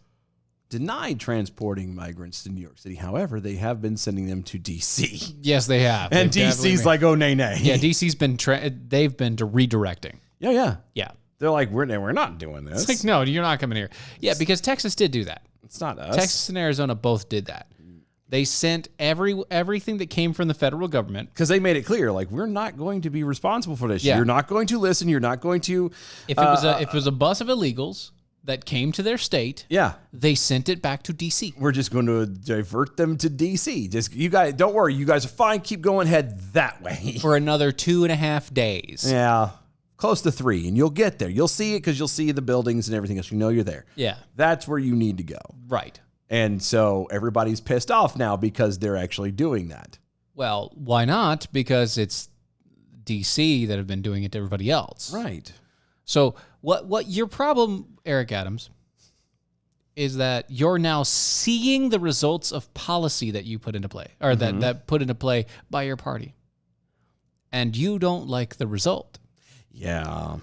denied transporting migrants to New York City. However, they have been sending them to D.C. Yes, they have. And They've definitely D.C.'s like, oh, nay. yeah, DC's been they've been redirecting. Yeah. Yeah. They're like, we're not doing this. It's like, no, you're not coming here. Yeah, because Texas did do that. It's not us. Texas and Arizona both did that. They sent everything that came from the federal government. Because they made it clear, like, we're not going to be responsible for this. Yeah. You're not going to listen. You're not going to. If it was a bus of illegals that came to their state, Yeah. they sent it back to DC. We're just going to divert them to D.C. Just you guys, don't worry. You guys are fine. Keep going. Head that way. For another 2.5 days. Yeah. Close to 3, and you'll get there. You'll see it because you'll see the buildings and everything else. You know you're there. Yeah. That's where you need to go. Right. And so everybody's pissed off now because they're actually doing that. Well, why not? Because it's DC that have been doing it to everybody else. Right. So what your problem, Eric Adams, is that you're now seeing the results of policy that you put into play, or that put into play by your party. And you don't like the result. Yeah.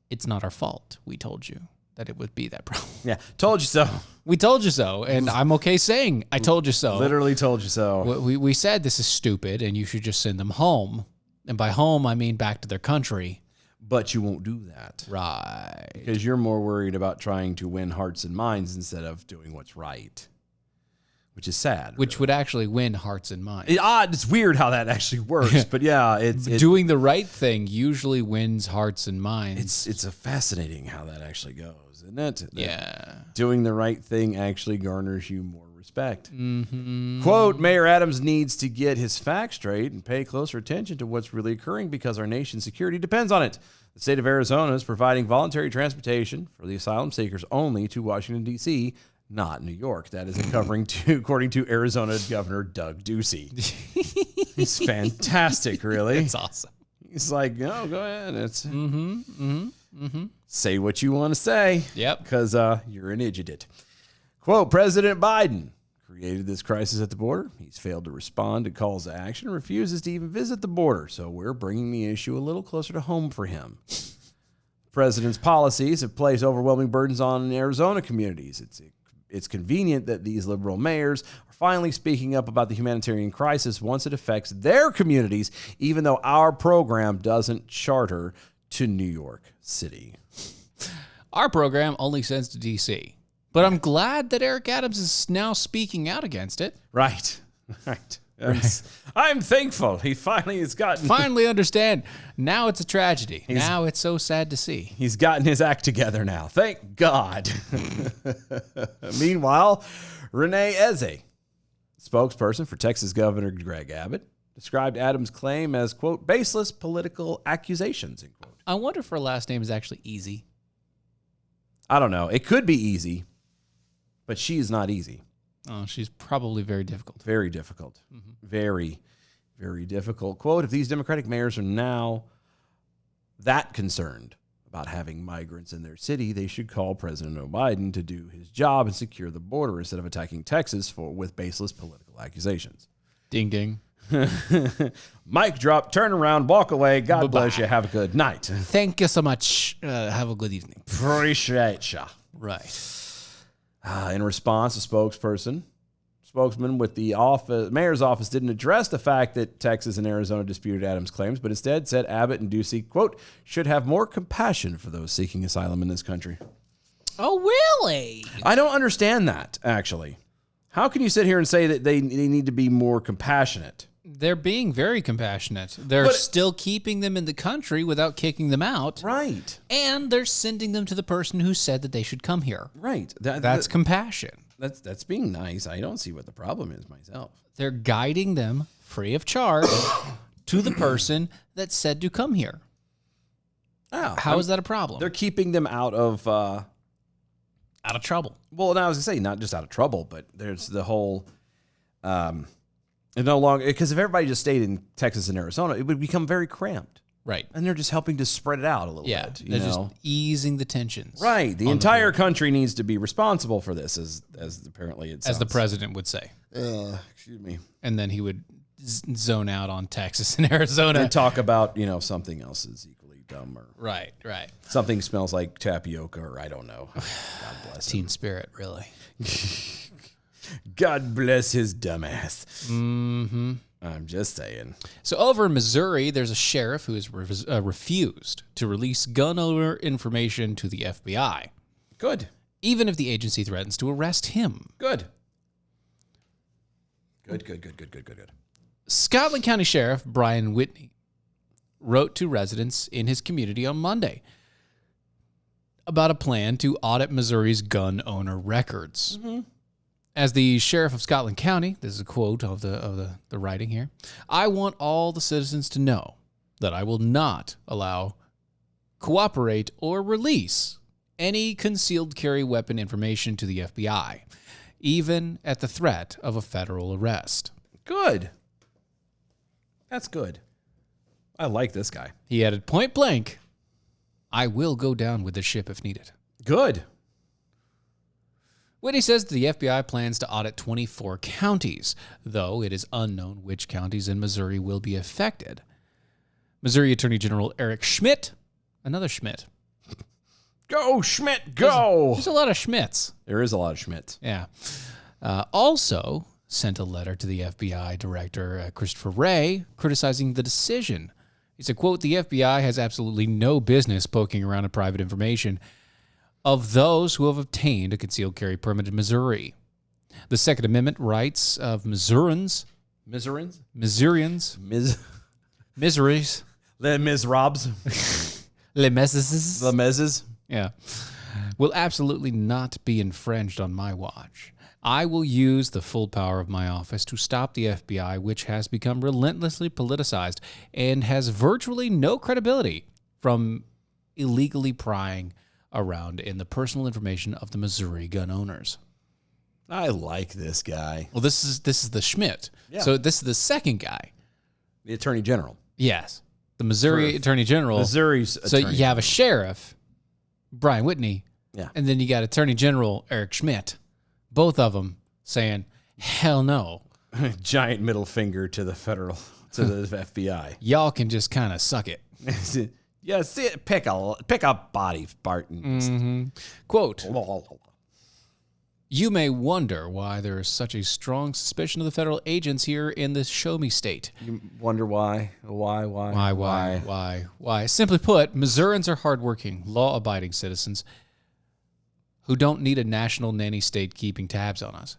It's not our fault. We told you that it would be that problem. Yeah. Told you so. We told you so, and I'm okay saying I told you so. Literally told you so. We said this is stupid, and you should just send them home. And by home, I mean back to their country. But you won't do that. Right. Because you're more worried about trying to win hearts and minds instead of doing what's right. Which is sad. Which would actually win hearts and minds. It's weird how that actually works. But yeah, Doing the right thing usually wins hearts and minds. it's a fascinating how that actually goes, isn't it? Yeah. Doing the right thing actually garners you more respect. Mm-hmm. Quote, Mayor Adams needs to get his facts straight and pay closer attention to what's really occurring because our nation's security depends on it. The state of Arizona is providing voluntary transportation for the asylum seekers only to Washington, D.C., not New York. That is according to Arizona Governor Doug Ducey. He's fantastic, really. It's awesome. He's like, no, go ahead. It's say what you want to say. Yep. Because you're an idiot. Quote, President Biden created this crisis at the border. He's failed to respond to calls to action and refuses to even visit the border. So we're bringing the issue a little closer to home for him. President's policies have placed overwhelming burdens on Arizona communities. It's convenient that these liberal mayors are finally speaking up about the humanitarian crisis once it affects their communities, even though our program doesn't charter to New York City. Our program only sends to D.C., but I'm glad that Eric Adams is now speaking out against it. Right. I'm thankful. He finally has gotten... Finally understand. Now it's a tragedy. Now it's so sad to see. He's gotten his act together now. Thank God. Meanwhile, Renee Eze, spokesperson for Texas Governor Greg Abbott, described Adams' claim as, quote, baseless political accusations, end quote. I wonder if her last name is actually Easy. I don't know. It could be easy, but she is not easy. Oh, she's probably very difficult. Very difficult. Very, very difficult. Quote, if these Democratic mayors are now that concerned about having migrants in their city, they should call President Biden to do his job and secure the border instead of attacking Texas with baseless political accusations. Ding, ding. Mic drop, turn around, walk away. God bless you. Have a good night. Thank you so much. Have a good evening. Appreciate ya. Right. In response, a spokesman with the mayor's office didn't address the fact that Texas and Arizona disputed Adams' claims, but instead said Abbott and Ducey, quote, should have more compassion for those seeking asylum in this country. Oh, really? I don't understand that, actually. How can you sit here and say that they need to be more compassionate? They're being very compassionate. They're still keeping them in the country without kicking them out. Right. And they're sending them to the person who said that they should come here. Right. That's compassion. That's being nice. I don't see what the problem is myself. They're guiding them free of charge to the person that said to come here. Oh, How is that a problem? They're keeping them out of... out of trouble. Well, now I was going to say, not just out of trouble, but there's the whole... no longer... Because if everybody just stayed in Texas and Arizona, it would become very cramped. Right. And they're just helping to spread it out a little bit. They're just easing the tensions. Right. The entire country needs to be responsible for this, as apparently it sounds. As the president would say. Excuse me. And then he would zone out on Texas and Arizona. And talk about, something else is equally dumb, or Right. something smells like tapioca, or I don't know. God bless him. Teen spirit, really. God bless his dumbass. Mm-hmm. I'm just saying. So over in Missouri, there's a sheriff who has refused to release gun owner information to the FBI, Good. even if the agency threatens to arrest him. Good. Good. Scotland County Sheriff Brian Whitney wrote to residents in his community on Monday about a plan to audit Missouri's gun owner records. As the sheriff of Scotland County, this is a quote of the writing here, "I want all the citizens to know that I will not allow, cooperate, or release any concealed carry weapon information to the FBI, even at the threat of a federal arrest." Good. That's good. I like this guy. He added point blank, "I will go down with the ship if needed." Good. Whitney says the FBI plans to audit 24 counties, though it is unknown which counties in Missouri will be affected. Missouri Attorney General Eric Schmidt, another Schmidt. Go, Schmidt, go. There's a lot of Schmidts. There is a lot of Schmidt. Yeah. Also sent a letter to the FBI Director Christopher Wray criticizing the decision. He said, quote, "The FBI has absolutely no business poking around at private information of those who have obtained a concealed carry permit in Missouri. The Second Amendment rights of Missourians, Ms. Missouri's, Les Miserables. Les Messes, Les Meses. yeah, will absolutely not be infringed on my watch. I will use the full power of my office to stop the FBI, which has become relentlessly politicized and has virtually no credibility, from illegally prying around in the personal information of the Missouri gun owners." I like this guy. Well, this is the Schmidt. Yeah. So this is the second guy. The Attorney General. Yes, the Missouri Attorney General. Missouri's So Attorney you have a sheriff, Brian Whitney, Yeah. and then you got Attorney General Eric Schmidt. Both of them saying, "Hell no, Giant middle finger to the the FBI. y'all can just kind of suck it." Yeah, see, pick a body, Barton. Quote, "You may wonder why there is such a strong suspicion of the federal agents here in the Show Me State. You wonder why? Why? Simply put, Missourians are hardworking, law-abiding citizens who don't need a national nanny state keeping tabs on us.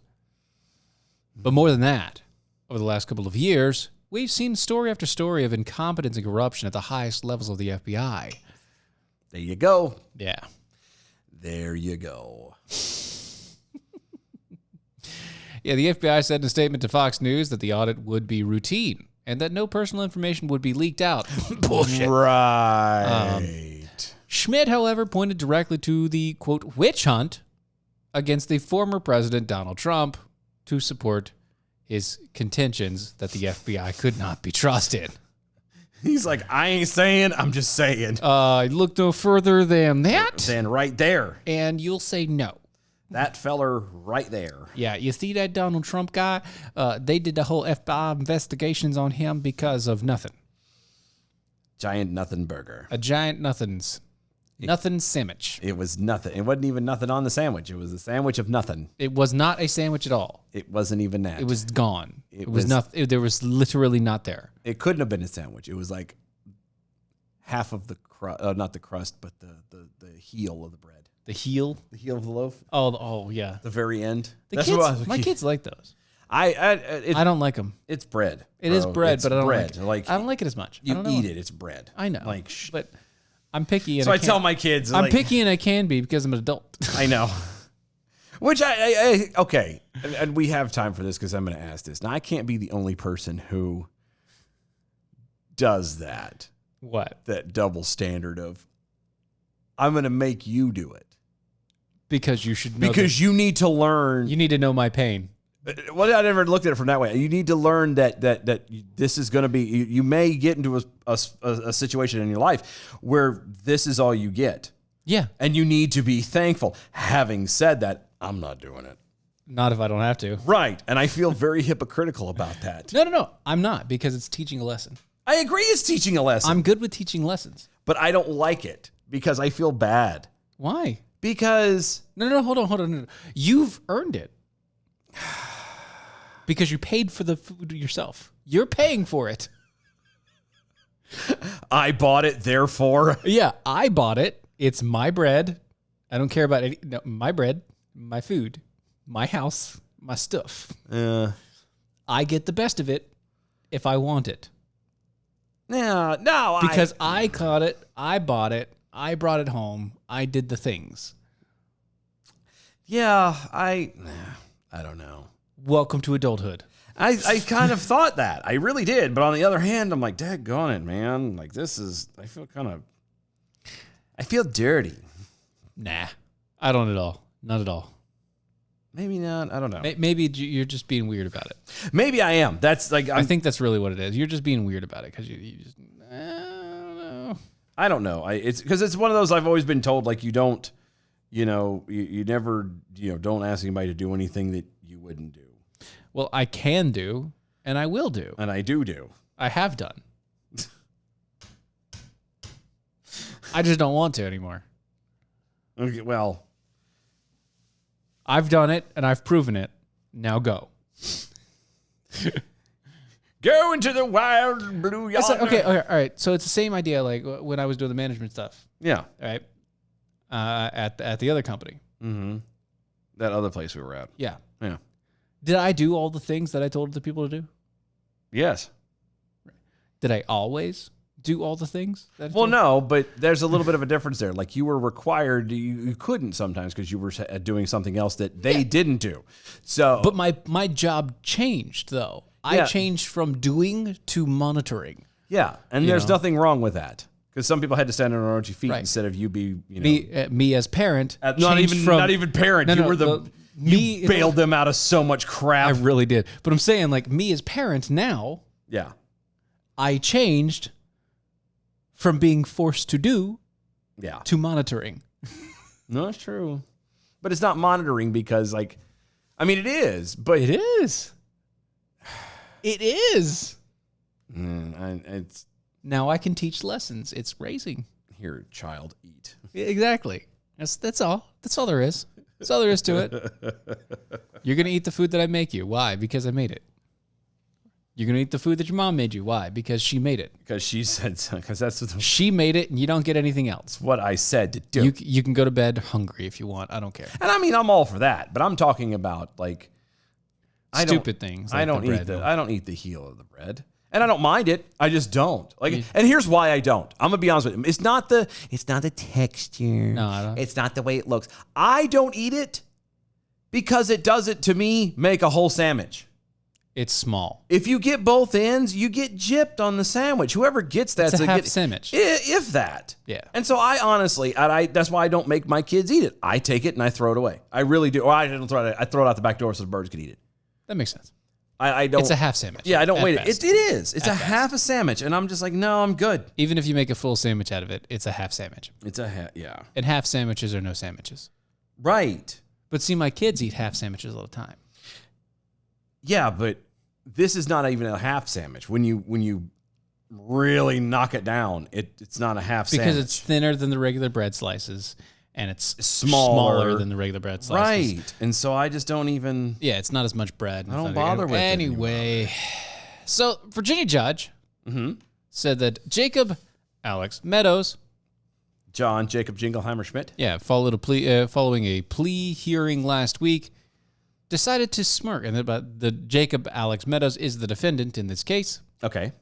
But more than that, over the last couple of years, we've seen story after story of incompetence and corruption at the highest levels of the FBI." There you go. Yeah. There you go. Yeah, the FBI said in a statement to Fox News that the audit would be routine and that no personal information would be leaked out. Bullshit. Right. Schmidt, however, pointed directly to the, quote, witch hunt against the former president, Donald Trump, to support his contentions that the FBI could not be trusted. He's like, I ain't saying, I'm just saying. Look no further than that, Then right there. and you'll say no. That feller right there. Yeah, you see that Donald Trump guy? They did the whole FBI investigations on him because of nothing. Giant nothing burger. A giant nothing sandwich. It was nothing. It wasn't even nothing on the sandwich. It was a sandwich of nothing. It was not a sandwich at all. It wasn't even that. It was gone. It was was- nothing. There was literally not there. It couldn't have been a sandwich. It was like half of the crust, not the crust, but the heel of the bread. The heel. The heel of the loaf. Oh yeah. The very end. My kids like those. I don't like them. It's bread. It is bro. bread, It's but I don't bread. like it. I don't like it as much. I You don't know. eat it. It's bread. I know. Like, but I'm picky. And so I can't- tell my kids. I'm like, picky and I can be because I'm an adult. I know. Which I okay, and we have time for this because I'm going to ask this. Now I can't be the only person who does that. What? That double standard of I'm going to make you do it Because you should know. because you need to learn. you need to know my pain. Well, I never looked at it from that way. You need to learn that this is going to be. You may get into a situation in your life where this is all you get, Yeah. and you need to be thankful. Having said that, I'm not doing it. Not if I don't have to. Right, and I feel very hypocritical about that. No. I'm not because it's teaching a lesson. I agree it's teaching a lesson. I'm good with teaching lessons. But I don't like it because I feel bad. Why? Because No, hold on. No. You've earned it. Because you paid for the food yourself. You're paying for it. I bought it, therefore. Yeah, I bought it. It's my bread. I don't care about my bread, my food, my house, my stuff. I get the best of it if I want it. No, Because I caught it, I bought it, I brought it home, I did the things. Yeah, I don't know. Welcome to adulthood. I kind of thought that. I really did. But on the other hand, I'm like, daggone it, man. Like, I feel dirty. Nah, I don't at all. Not at all. Maybe not. I don't know. Maybe you're just being weird about it. Maybe I am. That's like, I think that's really what it is. You're just being weird about it because you just, I don't know. I don't know. It's because it's one of those I've always been told, like, you don't, you never, don't ask anybody to do anything that you wouldn't do. Well, I can do, and I will do. And I do. I have done. I just don't want to anymore. Okay, well, I've done it, and I've proven it. Now go. go into the wild blue yonder. Okay, all right. So it's the same idea like when I was doing the management stuff, Yeah. all right, at the other company. Mm-hmm. That other place we were at. Yeah. Yeah. Did I do all the things that I told the people to do? Yes. Did I always do all the things? That I Well, told? no, but there's a little bit of a difference there. Like you were required, you couldn't sometimes because you were doing something else that they didn't do. So, But my job changed though. I Yeah. changed from doing to monitoring. yeah, and there's nothing wrong with that because some people had to stand on their own 2 feet Right. instead of you be, Me as parent. not changed even from, not even parent. No, you no, were me you bailed them out of so much I crap. really did. But I'm saying like me as parent now, Yeah, I changed from being forced to do yeah. to monitoring. No, it's true, but it's not monitoring because, like, I mean, it is, but It is. It is. it's Now I can teach lessons. It's raising. here, child, eat. Exactly. That's all. That's all there is. That's all there is to it. You're going to eat the food that I make you. Why? Because I made it. You're going to eat the food that your mom made you. Why? Because she made it. Because she said so. Because that's She made it and you don't get anything else. what I said to do. You can go to bed hungry if you want. I don't care. And I mean, I'm all for that, but I'm talking about like Stupid things. I like don't the eat bread. I don't eat the heel of the bread, and I don't mind it. I just don't like. And here's why I don't. I'm gonna be honest with you. It's not the texture. No, I don't. It's not the way it looks. I don't eat it because it doesn't, to me, make a whole sandwich. It's small. If you get both ends, you get gypped on the sandwich. Whoever gets that's It's a half sandwich. if that. Yeah. And so I honestly, that's why I don't make my kids eat it. I take it and I throw it away. I really do. Or I don't throw it. I throw it out the back door so the birds could eat it. That makes sense. I don't. It's a half sandwich. Yeah, I don't at wait. best. It is. It's a half a sandwich, and I'm just like, no, I'm good. Even if you make a full sandwich out of it, it's a half sandwich. It's a half. Yeah. And half sandwiches are no sandwiches. Right. But see, my kids eat half sandwiches all the time. Yeah, but this is not even a half sandwich. When you really knock it down, it's not a half Because sandwich. it's thinner than the regular bread slices, and it's Smaller. smaller than the regular bread slices. right. And so I just don't even. Yeah, it's not as much bread. I don't bother with it Anyway, so Virginia judge said that Jacob Alex Meadows, John Jacob Jingleheimer Schmidt. following a plea hearing last week, decided to smirk. And the Jacob Alex Meadows is the defendant in this case. Okay.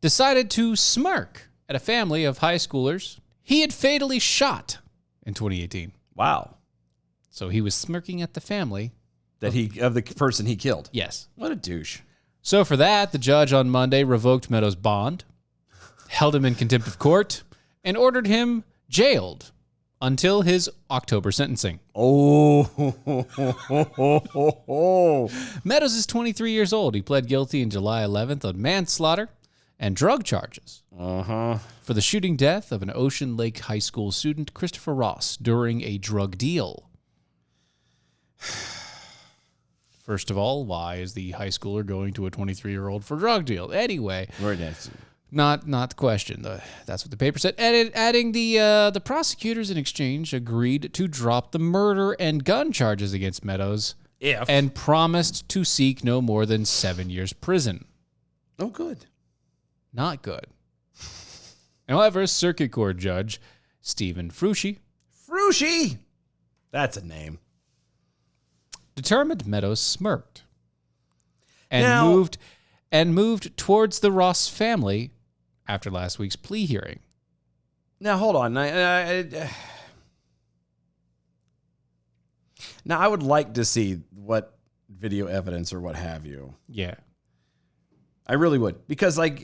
Decided to smirk at a family of high schoolers he had fatally shot in 2018. Wow. So he was smirking at the family. Of the person he killed. Yes. What a douche. So for that, the judge on Monday revoked Meadows' bond, held him in contempt of court, and ordered him jailed until his October sentencing. Oh. Meadows is 23 years old. He pled guilty on July 11th on manslaughter and drug charges for the shooting death of an Ocean Lake High School student, Christopher Ross, during a drug deal. First of all, why is the high schooler going to a 23-year-old for a drug deal? Anyway, not the question. That's what the paper said. Adding the prosecutors in exchange agreed to drop the murder and gun charges against Meadows and promised to seek no more than 7 years prison. Oh, good. Not good. However, Circuit Court Judge Stephen Frushi That's a name. determined Meadows smirked and Now- moved towards the Ross family after last week's plea hearing. Now, hold on. Now, I would like to see what video evidence or what have you. Yeah. I really would. Because, like,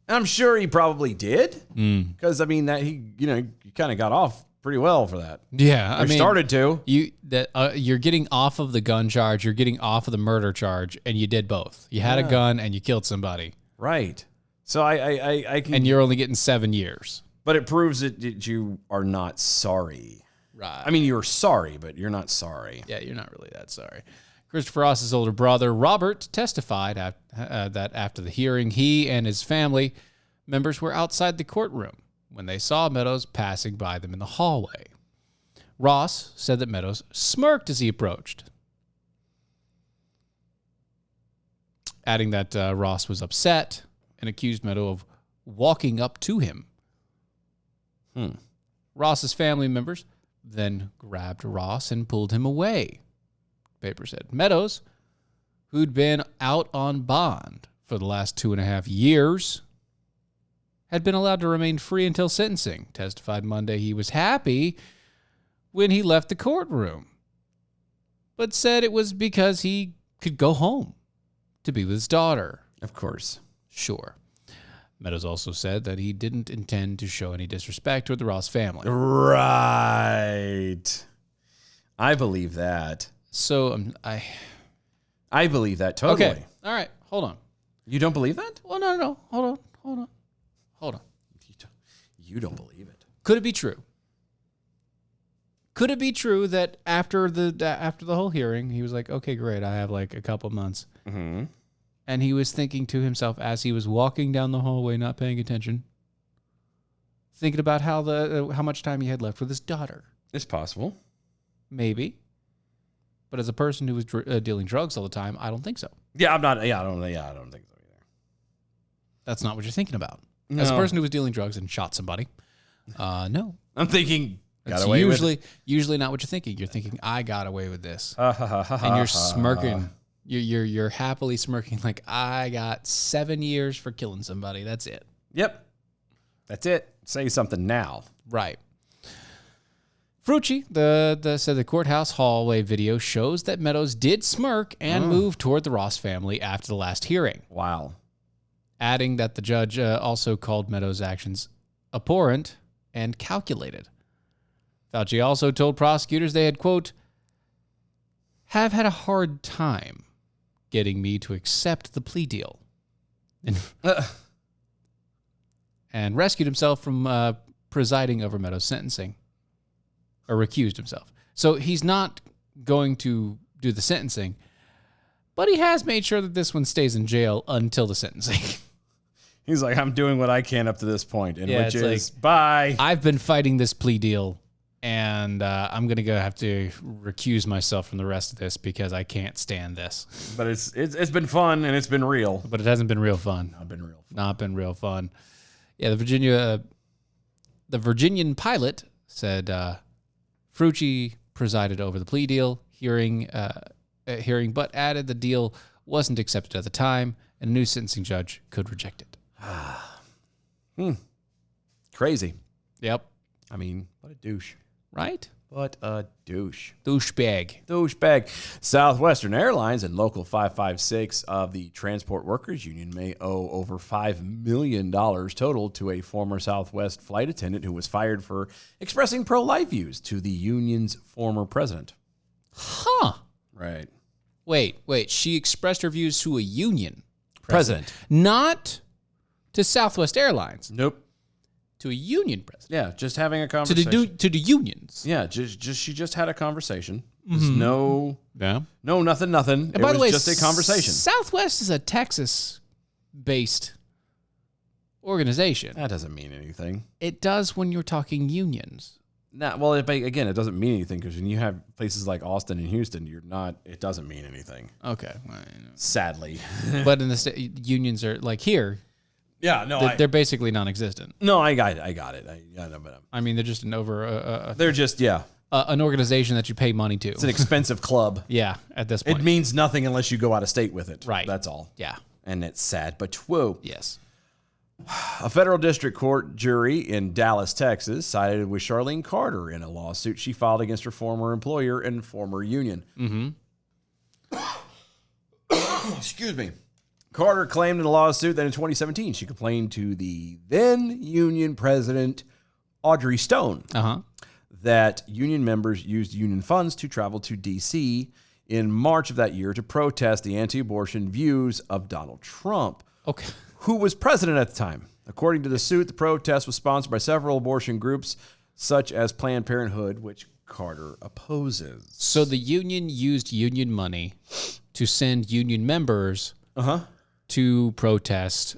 I'm sure he probably did. Because, I mean, that he kind of got off pretty well for that. Yeah, Or started to. You're getting off of the gun charge, you're getting off of the murder charge, and you did both. You had a gun and you killed somebody, Right. So I can. and you're only getting 7 years. But it proves that you are not sorry. Right. I mean, you're sorry, but you're not sorry. Yeah, you're not really that sorry. Christopher Ross's older brother, Robert, testified that after the hearing, he and his family members were outside the courtroom when they saw Meadows passing by them in the hallway. Ross said that Meadows smirked as he approached, adding that Ross was upset and accused Meadows of walking up to him. Ross's family members then grabbed Ross and pulled him away, paper said. Meadows, who'd been out on bond for the last 2.5 years, had been allowed to remain free until sentencing. Testified Monday he was happy when he left the courtroom, but said it was because he could go home to be with his daughter. Of course. Sure. Meadows also said that he didn't intend to show any disrespect toward the Ross family. Right. I believe that. So I believe that totally. okay. All right. Hold on. You don't believe that? Well, no. Hold on. You don't believe it. Could it be true? Could it be true that after the whole hearing, he was like, okay, great, I have like a couple months. Mm-hmm. And he was thinking to himself as he was walking down the hallway, not paying attention, thinking about how much time he had left with his daughter. It's possible. Maybe. But as a person who was dealing drugs all the time, I don't think so. Yeah, I'm not. Yeah, I don't think so either. That's not what you're thinking about. As a No. person who was dealing drugs and shot somebody, no. I'm thinking. That's Got away usually not what you're thinking. You're thinking, I got away with this. with. And you're smirking. You're happily smirking like, I got 7 years for killing somebody. That's it. Yep. That's it. Say something now. Right. Frucci, said the courthouse hallway video shows that Meadows did smirk and move toward the Ross family after the last hearing, Wow. adding that the judge also called Meadows' actions abhorrent and calculated. Fauci also told prosecutors they had, quote, have had a hard time getting me to accept the plea deal. And rescued himself from presiding over Meadows' sentencing, or recused himself. So he's not going to do the sentencing, but he has made sure that this one stays in jail until the sentencing. He's like, I'm doing what I can up to this point, and Yeah, which it's is bye. I've been fighting this plea deal, and I'm going to have to recuse myself from the rest of this because I can't stand this. But it's been fun and it's been real. But it hasn't been real fun. Not been real. Not been real fun. Yeah, the Virginian pilot said Frucci presided over the plea deal hearing, but added the deal wasn't accepted at the time, and a new sentencing judge could reject it. Crazy. Yep. I mean, what a douche. Right? What a douche. Douchebag. Douchebag. Southwestern Airlines and Local 556 of the Transport Workers Union may owe over $5 million total to a former Southwest flight attendant who was fired for expressing pro-life views to the union's former president. Huh. Right. Wait. She expressed her views to a union President. not to Southwest Airlines. Nope. To a union president. Yeah, just having a To conversation. the unions. Yeah, she just had a conversation. There's no Yeah. nothing. And it by was the way, just a conversation. Southwest is a Texas-based organization. That doesn't mean anything. It does when you're talking unions. Nah, well, again, it doesn't mean anything because when you have places like Austin and Houston, it doesn't mean anything. Okay. Sadly. But in the state, unions are like here, Yeah, no, they're basically non-existent. I got it. I know, but I mean, they're just they're just, an organization that you pay money to. it's an expensive club. Yeah, at this point. It means nothing unless you go out of state with it. Right. That's all. Yeah. And it's sad, but whoa. Yes. A federal district court jury in Dallas, Texas, sided with Charlene Carter in a lawsuit she filed against her former employer and former union. Excuse me. Carter claimed in a lawsuit that in 2017 she complained to the then union president, Audrey Stone, that union members used union funds to travel to D.C. in March of that year to protest the anti-abortion views of Donald Trump. Okay. Who was president at the time. According to the suit, the protest was sponsored by several abortion groups, such as Planned Parenthood, which Carter opposes. So the union used union money to send union members to protest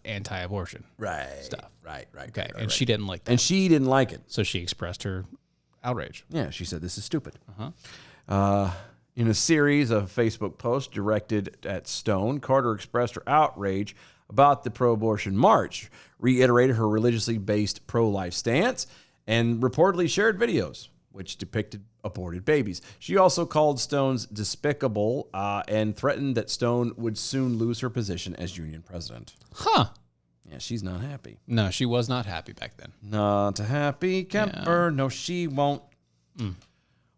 anti-abortion stuff. Right. Okay, and she didn't like that. And she didn't like it. So she expressed her outrage. Yeah, she said, this is stupid. In a series of Facebook posts directed at Stone, Carter expressed her outrage about the pro-abortion march, reiterated her religiously based pro-life stance, and reportedly shared videos which depicted aborted babies. She also called Stone's despicable and threatened that Stone would soon lose her position as union president. Huh. Yeah, she's not happy. No, she was not happy back then. Not a happy camper. No, she won't.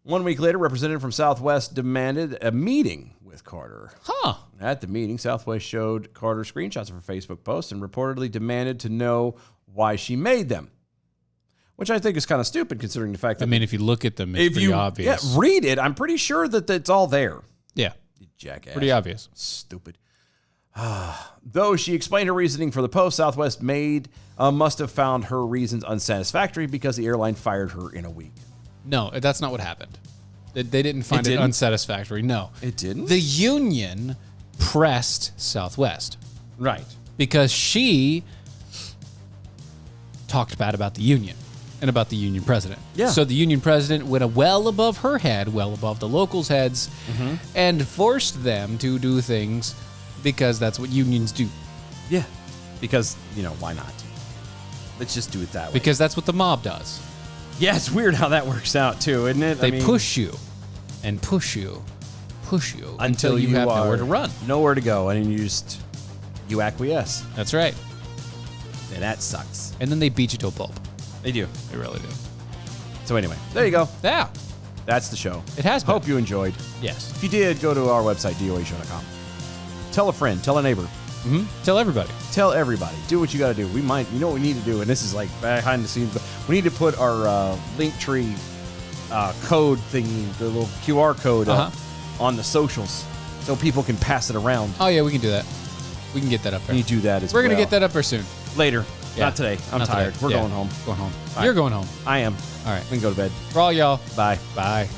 1 week later, representative from Southwest demanded a meeting with Carter. Huh. At the meeting, Southwest showed Carter screenshots of her Facebook posts and reportedly demanded to know why she made them, which I think is kind of stupid considering the fact that... I mean, if you look at them, it's pretty obvious. Yeah, read it. I'm pretty sure that it's all there. Yeah. You jackass. Pretty obvious. Stupid. Though she explained her reasoning for the post, Southwest must have found her reasons unsatisfactory because the airline fired her in a week. No, that's not what happened. They didn't find it unsatisfactory. No. It didn't? The union pressed Southwest. Right. Because she talked bad about the union and about the union president. Yeah. So the union president went well above her head, well above the locals' heads, and forced them to do things because that's what unions do. Yeah. Because, why not? Let's just do it that way. Because that's what the mob does. Yeah, it's weird how that works out, too, isn't it? They push you and push you until you have nowhere to run. Nowhere to go, and you acquiesce. That's right. And that sucks. And then they beat you to a pulp. They do. They really do. So anyway, there you go. Yeah. That's the show. It has been. Hope you enjoyed. Yes. If you did, go to our website, doashow.com. Tell a friend, tell a neighbor, Tell everybody. tell everybody. Do what you got to do. You know what we need to do, and this is like behind the scenes, but we need to put our Linktree code thingy, the little QR code up on the socials so people can pass it around. Oh, yeah, we can do that. We can get that up there. You do that as We're well. going to get that up there soon. Later. Yeah. Not today. I'm Not tired. today. We're Yeah. going home. Going home. All You're right. going home. I am. All right. We can go to bed. For all y'all, Bye. bye.